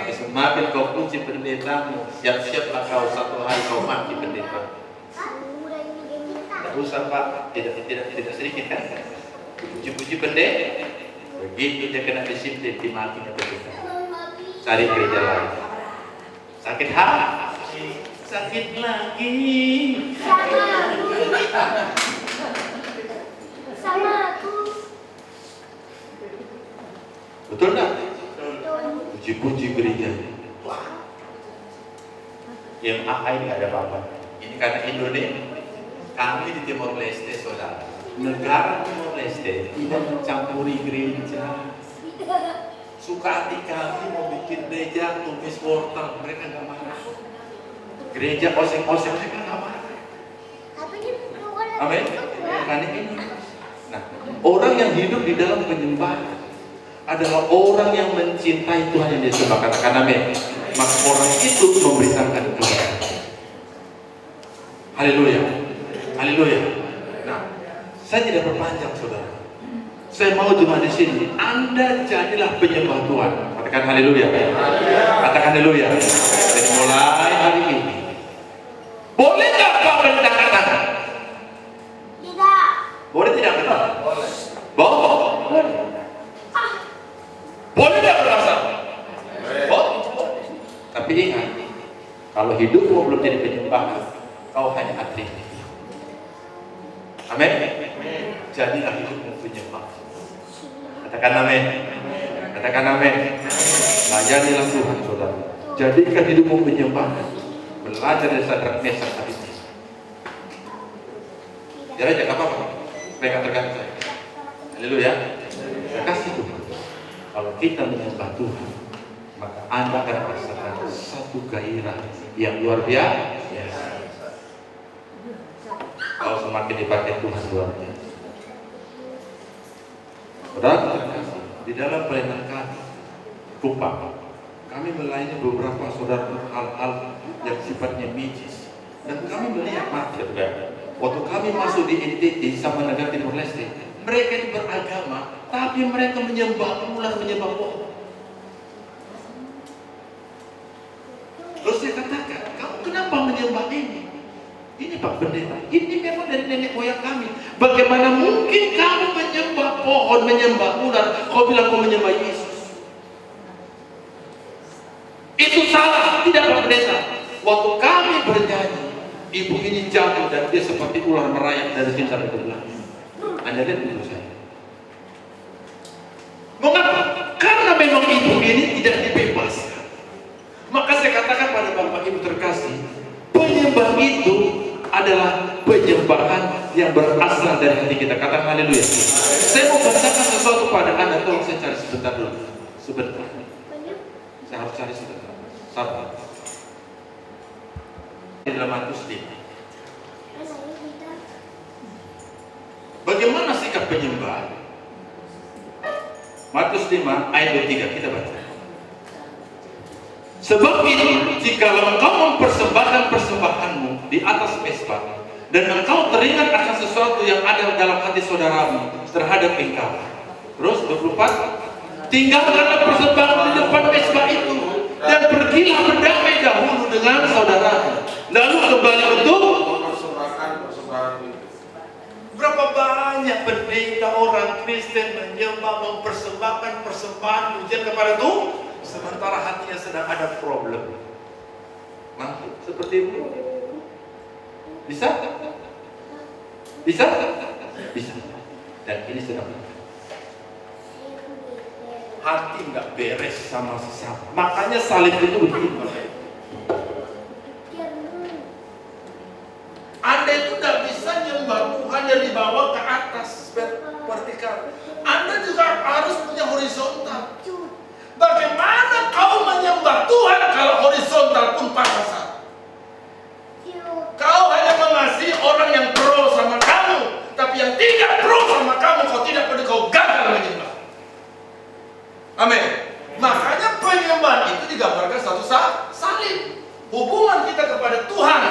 Semakin kau puji pendetamu, siap-siaplah kau satu hari kau mati pendeta. Tidak usah Pak, tidak sedikit kan? Puji-puji pendeta. Begitu dia kena disiplin, dimatikan pendeta. Cari gereja lain. Sakit hati, sakit lagi. Sama aku. Betul tak? Puji-puji gereja. Yang AA ini nggak ada apa-apa. Ini karena Indonesia, kami di Timor Leste, saudara. Negara Timor Leste tidak mencampuri gereja. Suka hati kami mau bikin gereja tulis wortel, mereka nggak marah. Gereja oseng-oseng, mereka nggak marah. Amin. Karena ini. Nah, orang yang hidup di dalam penyembahan adalah orang yang mencintai Tuhan yang dia sembah. Katakan amin. Maka orang itu memberitakan Tuhan. Haleluya. Haleluya. Nah, saya tidak berpanjang, saudara. Saya mau cuma di sini. Anda jadilah penyembah Tuhan. Katakan haleluya. Katakan haleluya. Jadi mulai hari ini, boleh nggak Pak bentang-bentang? Tidak. Boleh tidak benar? Boleh. Boleh. Boleh tidak berasa? Boleh. Tapi ingat, kalau hidupmu belum jadi penyembah, kau hanya atribut. Amin. Jadilah hidupmu penyembah. Katakan amin. Katakan amin. Layanilah Tuhan, saudara. Jadikan hidupmu penyembah. Belajar dari Sadrak Mesak Abednego. Jangan aja, apa-apa. Mereka tergantung saya. Haleluya. Saya kasih Tuhan. Kalau kita menyembah Tuhan, maka Anda akan merasakan satu gairah yang luar biasa. Kalau semakin dipakai Tuhan luar biasa. Saudara terkasih, di dalam pelayanan kami, kami melayani beberapa saudara hal-hal yang sifatnya bijis, dan kami melihat saudara. Waktu kami masuk di NTT sama negara Timor Leste, mereka itu beragama, tapi mereka menyembah ular, menyembah pohon. Terus saya katakan, kamu kenapa menyembah ini? Ini Pak Pendeta, ini memang dari nenek moyang kami. Bagaimana mungkin kamu menyembah pohon, menyembah ular, kau bilang kau menyembah Yesus? Itu salah, tidak Pak Pendeta. Waktu kami bernyanyi, ibu ini jatuh dan dia seperti ular merayap dari sini sampai ke belakang. Anda lihat ibu saya. Mengapa? Karena memang ibu ini tidak dibebaskan. Maka saya katakan pada Bapak Ibu terkasih, penyembah itu adalah penyembahan yang berasal dari hati kita. Katakan haleluya. Saya mau bacakan sesuatu pada Anda. Tolong saya cari sebentar dulu. Sebentar. Saya harus cari sebentar. Sabar. Di dalam Matius 5. Bagaimana sikap penyembah? Matius 5 ayat 23 kita baca. Sebab itu, jika engkau mempersembahkan persembahanmu di atas mesbah, dan engkau teringat akan sesuatu yang ada dalam hati saudaramu terhadap engkau. Terus 24, tinggalkanlah persembahan di depan mesbah itu, dan pergilah berdamai dahulu dengan saudaramu, lalu kembali untuk persembahan itu. Berapa banyak pendeta orang Kristen menyembah, mempersembahkan persembahan pujian kepada Tuhan, sementara hatinya sedang ada problem. Mampu seperti itu? Bisa? Bisa? Bisa. Dan ini sedang hati nggak beres sama sesama. Makanya salib itu begini. Anda itu tidak bisa nyembah Tuhan yang dibawa ke atas vertikal. Anda juga harus punya horizontal. Bagaimana kau menyembah Tuhan kalau horizontal pun pas-pasan? Kau hanya mengasihi orang yang pro sama kamu, tapi yang tidak pro sama kamu, kau tidak peduli, kau gagal menyembah. Amin. Makanya penyembahan itu digambarkan satu salib. Hubungan kita kepada Tuhan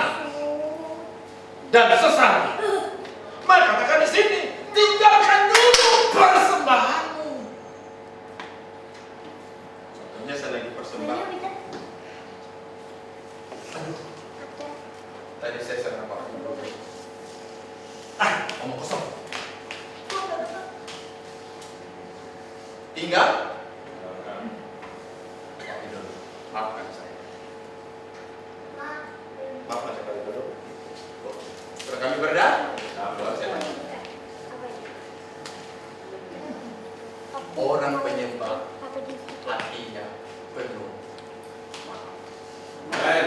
dan sesama. Maka katakan di sini, tinggalkan dulu persembahanmu. Contohnya saya lagi persembahan. Aduh, tadi saya sedang apa? Omong kosong. Tinggal. Maafkan saya. Maafkan saya dulu. Sudah kami berdoa. Orang penyembah hatinya penuh. Amin.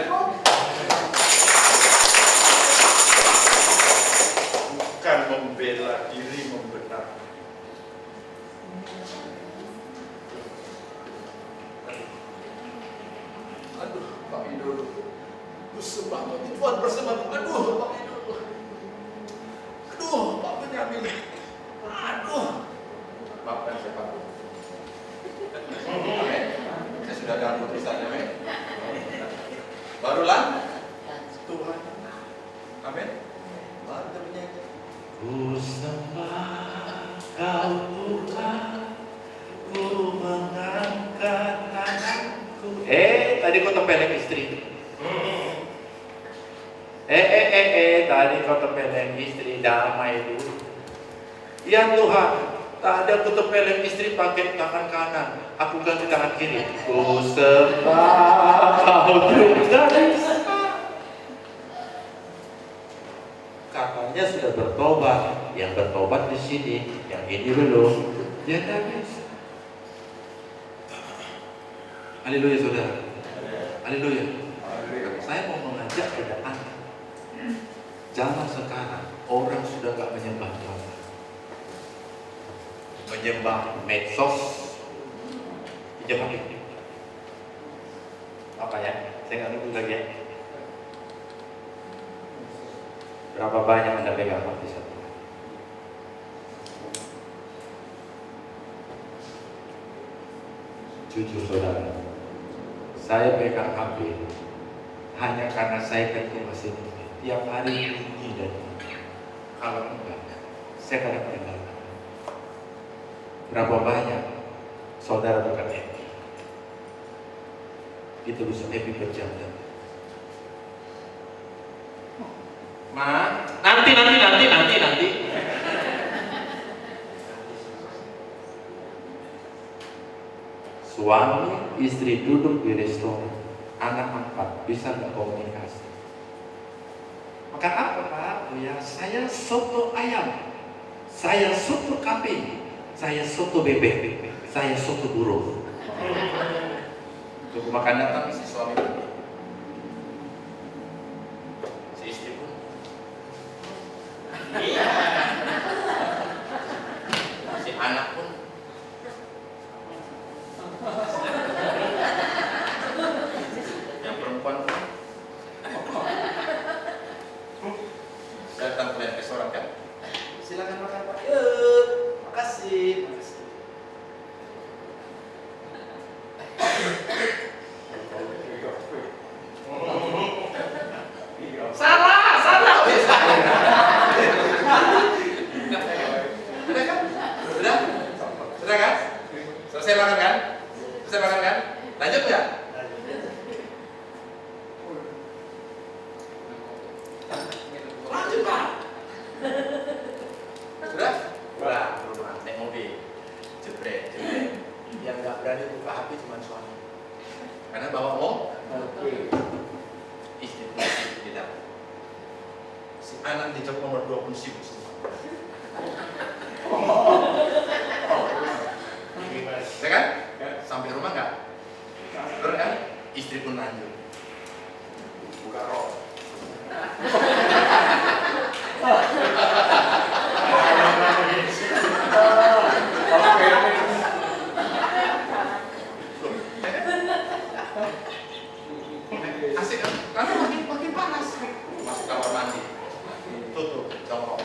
Sembah Tuhan bersembah. Aduh, Pak Ido. Aduh, Pak Benyamin. Aduh. Maafkan saya, Pak. Amin. Saya sudah ganggu tulisannya, amin. Barulah Tuhan. Amin. Baru kita bernyanyi. Ku sembah Kau Tuhan, ku mengangkat tanganku. Tadi kau tempeleng istri. Tadi kau tempeleng istri, damai dulu. Ya Tuhan, tadi aku tempeleng istri pakai tangan kanan, aku ganti tangan kiri. Ku sembah Kau Tuhan. Katanya sudah bertobat, yang bertobat di sini, yang ini belum. Ya tak bisa. Haleluya saudara. Haleluya. Saya mau mengajak pada anak. Zaman sekarang orang sudah gak menyembah Tuhan, menyembah medsos. Jangan ini. Apa ya? Saya nggak ngerti lagi ya. Berapa banyak Anda pegang hati satu? Jujur saudara, saya pegang HP hanya karena saya ketemu mesin ini. Tiap hari ini dan ini. Kalau enggak, saya kadang meninggalkan. Berapa banyak saudara bukan happy? Kita bisa happy berjam-jam. Ma, nanti. Suami istri duduk di restoran, anak 4 bisa nggak komunikasi? Makan apa Pak? Oh ya, saya soto ayam, saya soto kambing, saya soto bebek, saya soto burung. Tunggu makan datang si suami pun, si istri pun. Iya. Si anak pun. Yang perempuan pun. Datang ke restoran kan? Silakan makan Pak. Makasih. Salah. Sudah kan? Selesai makan kan? Lanjut nggak? Lanjut Pak. Sudah? Rumah naik mobil. Jebret. Yang nggak berani buka HP cuma suami. Karena bawa istri tidak. Si anak di jok nomor 2 pun sibuk semua. Ya kan? Sampai rumah nggak? Bener kan? Istri pun lanjut. Buka rok. Asik kan? Karena makin panas. Masuk kamar mandi. Tutup, jongkok.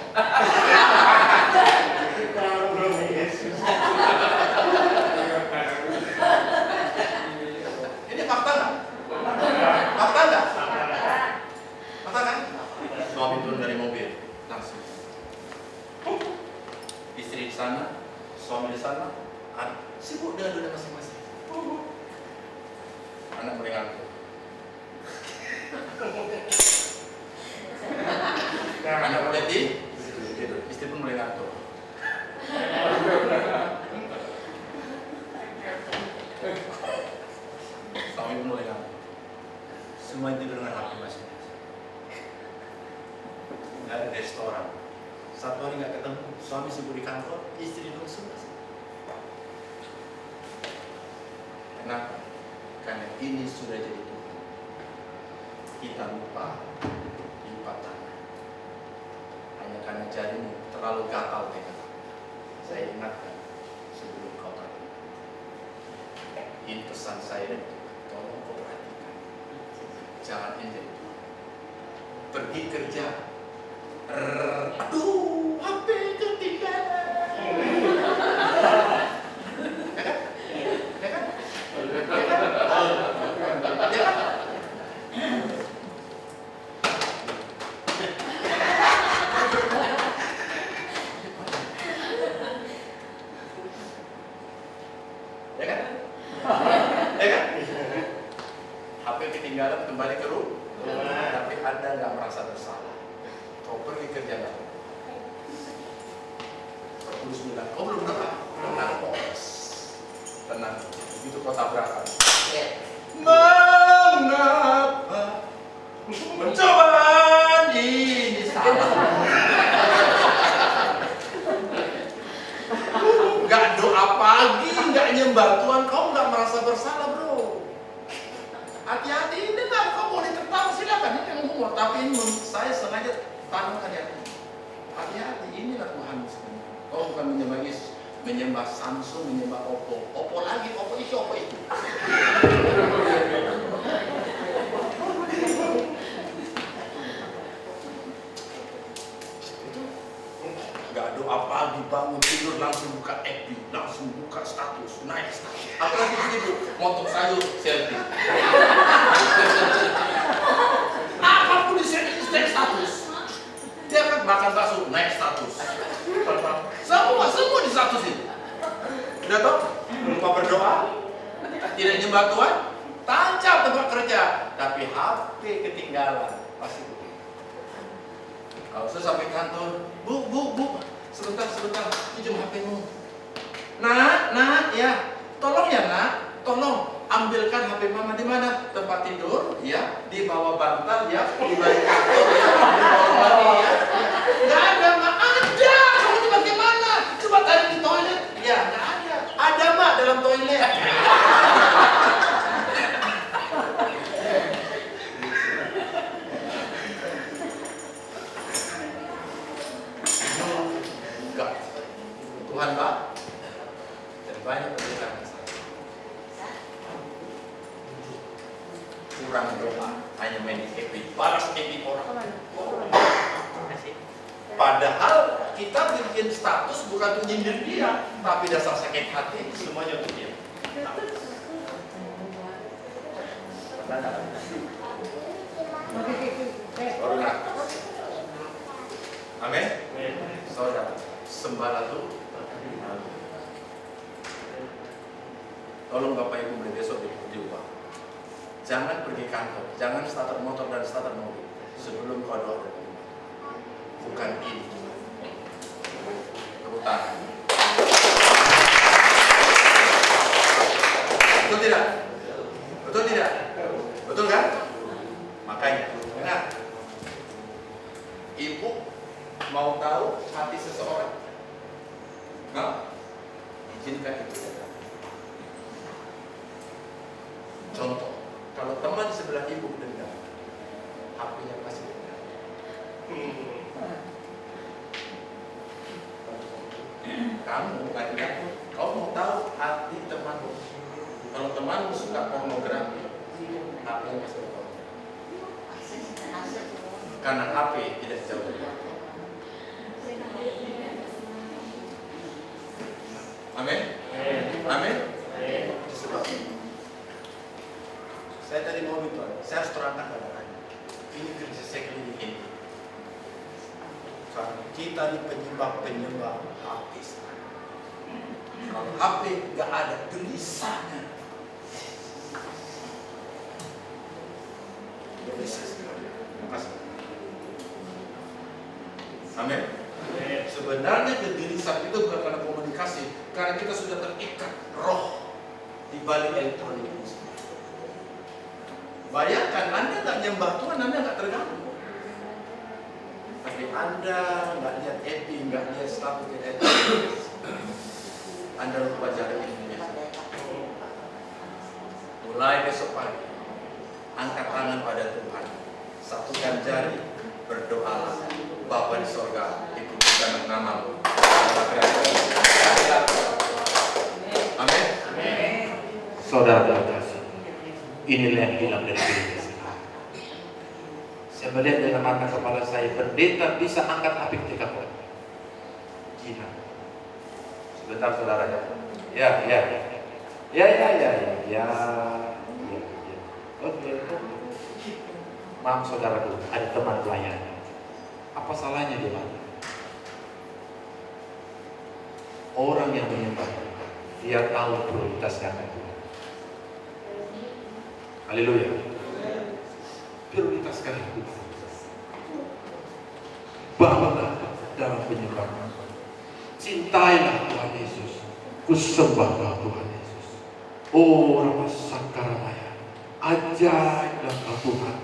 Ini fakta nggak? Fakta kan? Suami turun dari mobil, langsung. Istri di sana, suami di sana, sibuk dengan dunia masing-masing. Anak mulai ngantuk. Anak mulai tidur, istri pun mulai ngantuk. Suami pun mulai ngantuk. Semua tidur dengan HP masing-masing. Nggak ada restoran. Satu hari nggak ketemu, suami sibuk di kantor, istri duduk sebelah. Kenapa? Karena ini sudah jadi Tuhan. Kita lupa lipat tangan. Hanya karena jarimu terlalu gatal pegang. Saya ingatkan sebelum kau tadi. Ini pesan saya dan tolong kau perhatikan. Jangan ente pergi kerja. Aduh, HP ketinggalan. Ya kan? Ya kan? Ya kan? Ya kan? Ya kan? Ya kan? HP ketinggalan kembali ke rumah, tapi Anda nggak merasa bersalah. Kau pergi kerja nggak? Terus bilang, kau belum doa? Tenang bos, tenang. Begitu kau tabrakan. Mengapa mencobaan ini salah? Nggak doa pagi, nggak nyembah Tuhan, kau nggak merasa bersalah bro. Hati-hati, ini nggak, kau boleh ketawa silakan, ini yang humor. Tapi ini saya sengaja tanamkan ya. Hati-hati, inilah Tuhan sebenarnya. Kau bukan menyembah Yesus, menyembah Samsung, menyembah Oppo. Oppo lagi, Oppo itu, Oppo itu. Gak doa pagi bangun tidur langsung buka FB, langsung buka status, naik status. Apalagi begitu, motong sayur, selfie. Apapun di sini status. Dia kan makan bakso, naik status. Semua di status itu. Udah toh? Lupa berdoa, tidak nyembah Tuhan, tancap tempat kerja, tapi HP ketinggalan, pasti begitu. Kalau saya sampai kantor, bu, sebentar, pinjam HP-mu. Nak, ya, tolong ya nak, tolong ambilkan HP mama di mana? Tempat tidur, ya, di bawah bantal, ya, di balik kasur, ya, di bawah mandi, ya. Nggak ada, mak, ada. Kamu di bagaimana? Coba tarik di toilet, ya, nggak ada. Ada mak dalam toilet. Enggak. Tuhan Pak, dan banyak penjelasan saya. Kurang doa, hanya main happy, balas happy orang. Padahal kita bikin status bukan untuk nyindir dia, tapi dasar sakit hati semuanya untuk dia. Saudara, amin. Saudara, sembahlah tuh. Tolong Bapak Ibu mulai besok di rumah. Jangan pergi kantor, jangan starter motor dan starter mobil sebelum kau doa. Bukan ini. Tepuk tangan. Betul tidak? Betul tidak? Betul kan? Makanya, dengar. Ibu mau tahu hati seseorang? Nah, izinkan itu. Contoh, kalau teman sebelah ibu dendam, HP-nya pasti dendam. Kamu laki-laki, kau mau tahu hati temanmu? Kalau temanmu suka pornografi, HP-nya pasti dendam. Karena HP tidak jauh dari hati. Amin. Amin. Sebab saya tadi mau bilang, saya harus terangkan pada Anda. Ini kerja saya keliling. Karena kita ini penyembah HP. Kalau HP nggak ada gelisahnya. Gelisah sekali. Terima kasih. Amin. Sebenarnya kegelisahan itu bukan karena komunikasi, karena kita sudah terikat roh di balik elektronik ini. Bayangkan Anda nggak nyembah Tuhan, Anda nggak terganggu. Tapi Anda nggak lihat FB, nggak lihat status di FB, Anda lupa jarak ini. Mulai besok pagi, angkat tangan pada Tuhan, satukan jari, berdoalah. Bapa di sorga, dikuduskan namamu. Amin. Saudara kasih, inilah yang hilang dari diri kita. Saya melihat dengan mata kepala saya, pendeta bisa angkat api ketika kuat. Gila. Sebentar saudara ya. Ya. Oke. Maaf saudaraku, ada teman pelayan. Apa salahnya dia Pak? Orang yang menyembah, dia tahu prioritas karena Tuhan. Haleluya. Prioritas karena Tuhan. Bangga dalam penyembahan. Cintailah Tuhan Yesus. Kusembahlah Tuhan Yesus. Oh Rama Sakaramaya, ajaiblah Kau Tuhan.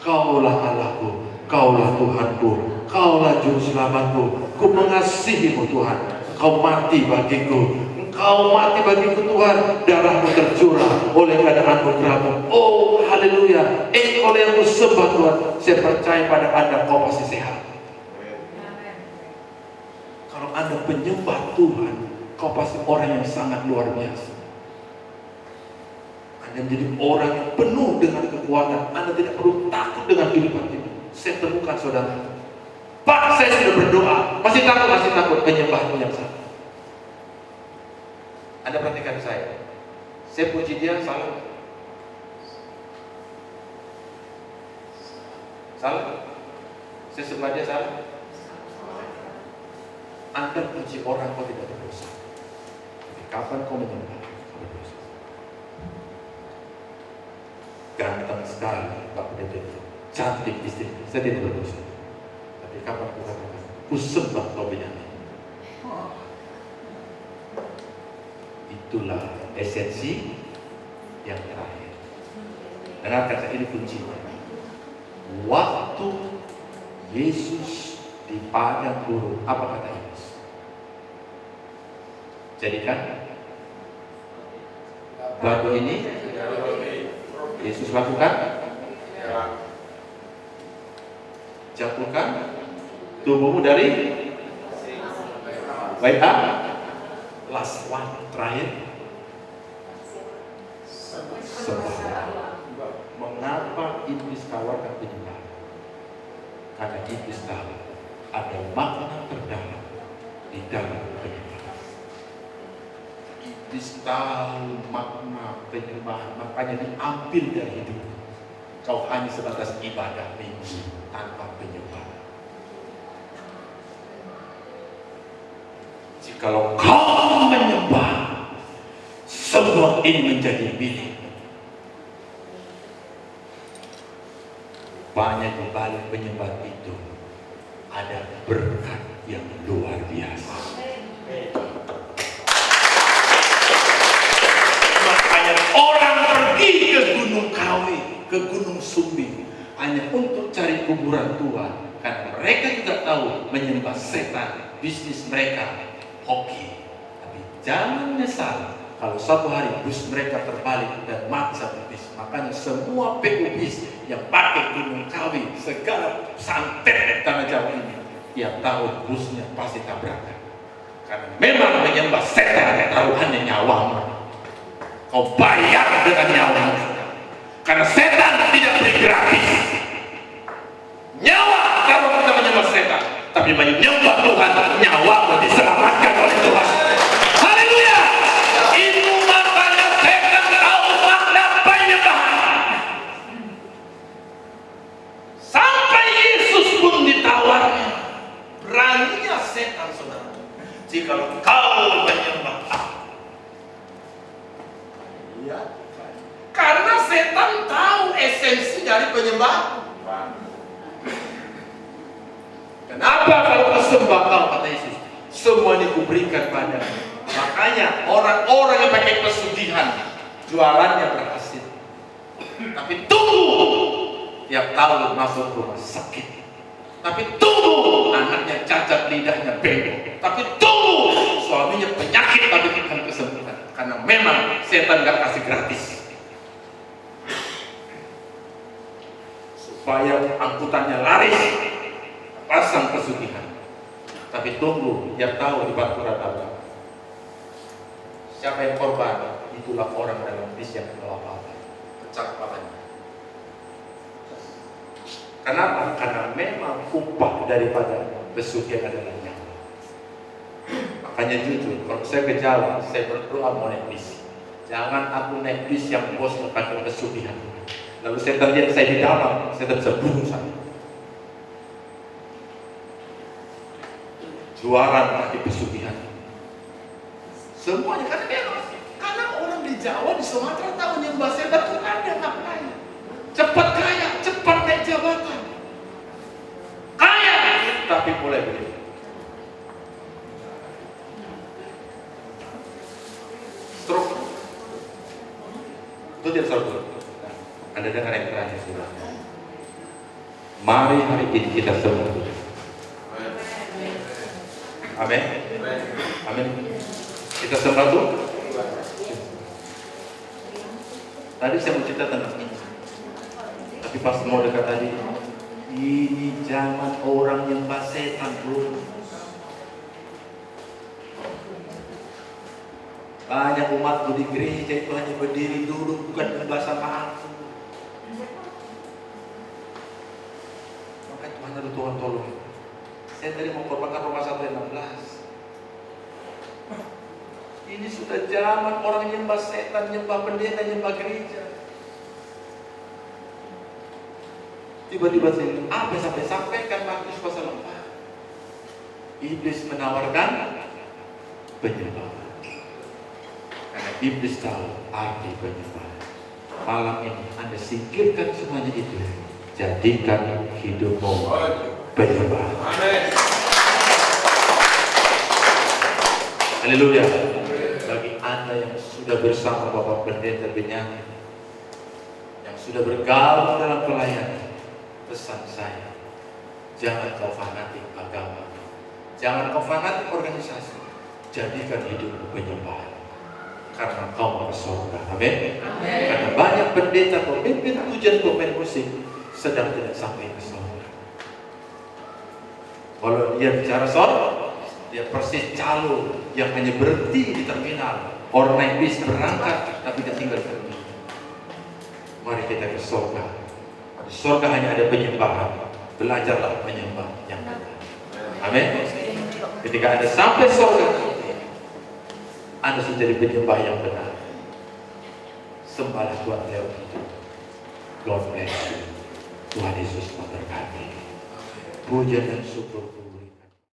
Kaulah Allahku, Kaulah Tuhanku, Kaulah Juru Selamatku. Ku mengasihimu Tuhan. Kau mati bagiku, Engkau mati bagiku Tuhan. Darahmu tercurah oleh karena anugerahmu. Oh haleluya, Engkau yang ku sembah Tuhan. Saya percaya pada Anda, kau pasti sehat. Kalau Anda penyembah Tuhan, kau pasti orang yang sangat luar biasa. Anda menjadi orang yang penuh dengan kekuatan. Anda tidak perlu takut dengan kehidupan ini. Saya temukan saudara, Pak, saya sudah berdoa, masih takut penyembahmu yang salah. Anda perhatikan saya puji dia, salah? Saya sembah dia, salah? Anda puji orang, kau tidak berdosa. Tapi kapan kau menyembah, kau berdosa. Ganteng sekali Pak Pendeta, cantik istri, saya tidak berdosa. Tapi kapan kau katakan, ku sembah kau Benyamin. Itulah esensi yang terakhir. Dengarkan saya, ini kuncinya. Waktu Yesus di padang gurun, apa kata Yesus? Jadikan batu ini Yesus lakukan. Jatuhkan tubuhmu dari baik last one, terakhir sembah. Mengapa iblis tawarkan penyembahan? Karena iblis tahu ada makna terdalam di dalam penyembahan. Iblis tahu makna penyembahan, makanya diambil dari hidup. Kau hanya sebatas ibadah minggu tanpa penyembahan. Jikalau kau menyembah, semua ini menjadi milik. Banyak di balik penyembahan itu ada berkat yang luar biasa. Makanya orang pergi ke Gunung Kawi, ke Gunung Sumbing hanya untuk cari kuburan Tuhan, karena mereka juga tahu menyembah setan bisnis mereka hoki. Tapi jangan menyesal kalau suatu hari bus mereka terbalik dan mati satu bis. Makanya semua PU bis yang pakai Gunung Kawi, segala santet tanah Jawa ini, tiap tahun busnya pasti tabrakan. Karena memang menyembah setan taruhannya nyawamu. Kau bayar dengan nyawamu. Karena setan tidak beri gratis. Nyawa kalau kita menyembah setan, tapi menyembah Tuhan, nyawamu diselamatkan oleh Tuhan. Haleluya! Itu makanya setan tahu makna penyembahan. Sampai Yesus pun ditawarnya. Beraninya setan, saudara. Jika kau menyembah aku. Iya. Karena setan tahu esensi dari penyembahan. Kenapa kalau kau sembah kau, kata Yesus, semua ini kuberikan padamu. Makanya orang-orang yang pakai pesugihan, jualannya berhasil. Tapi tunggu, tiap tahun masuk rumah sakit. Tapi tunggu, anaknya cacat, lidahnya bengkok. Tapi tunggu, suaminya penyakit tapi bukan kesembuhan. Karena memang setan gak kasih gratis. Supaya angkutannya laris, pasang pesugihan. Tapi tunggu, dia tahu di baturan apa. Siapa yang korban? Itulah orang dalam bis yang kelapatan, pecah kepalanya. Kenapa? Karena memang upah daripada pesugihan adalah nyawa. Makanya jujur, kalau saya ke Jawa, saya berdoa mau naik bis. Jangan aku naik bis yang bos pakai pesugihan. Lalu saya terlihat saya di dalam, saya tak bisa bunuh saya. Jualan pakai pesugihan. Semuanya karena orang di Jawa, di Sumatera tahu nyembah setan itu ada ngapain? Cepat kaya, cepat naik jabatan. Kaya, tapi mulai begitu. Stroke. Itu tidak stroke. Anda dengar yang terakhir sudah. Mari hari ini kita semua. Amin. Amin. Kita semua tuh. Tadi saya mau cerita tentang ini. Tapi pas mau dekat tadi, ini zaman orang nyembah setan, bro. Banyak umatku di gereja itu hanya berdiri duduk, bukan nyembah sama aku. Maka Tuhan ada Tuhan tolong. Saya tadi mau korbankan Roma 1:16. Ini sudah zaman orang nyembah setan, nyembah pendeta, nyembah gereja. Tiba-tiba saya bilang, apa sampai sampaikan Markus pasal 4? Iblis menawarkan penyembahan. Karena iblis tahu arti penyembahan. Malam ini Anda singkirkan semuanya itu. Jadikan hidupmu penyembahan. Haleluya. Bagi Anda yang sudah bersama Bapak Pendeta Benyamin, yang sudah bergaul dalam pelayanan, pesan saya, jangan kau fanatik agama, jangan kau fanatik organisasi, jadikan hidupmu penyembahan, karena kau mau ke surga. Amin. Karena banyak pendeta, pemimpin pujian, pemain musik sedang tidak sampai ke surga. Kalau dia bicara surga, dia persis calo yang hanya berhenti di terminal. Orang naik bis berangkat tapi tidak tinggal di terminal. Mari kita ke surga. Di surga hanya ada penyembahan. Belajarlah menyembah yang benar. Amin. Ketika Anda sampai surga, Anda sudah jadi penyembah yang benar. Sembahlah Tuhan lewat hidup. God bless you. Tuhan Yesus memberkati. Puja dan syukur.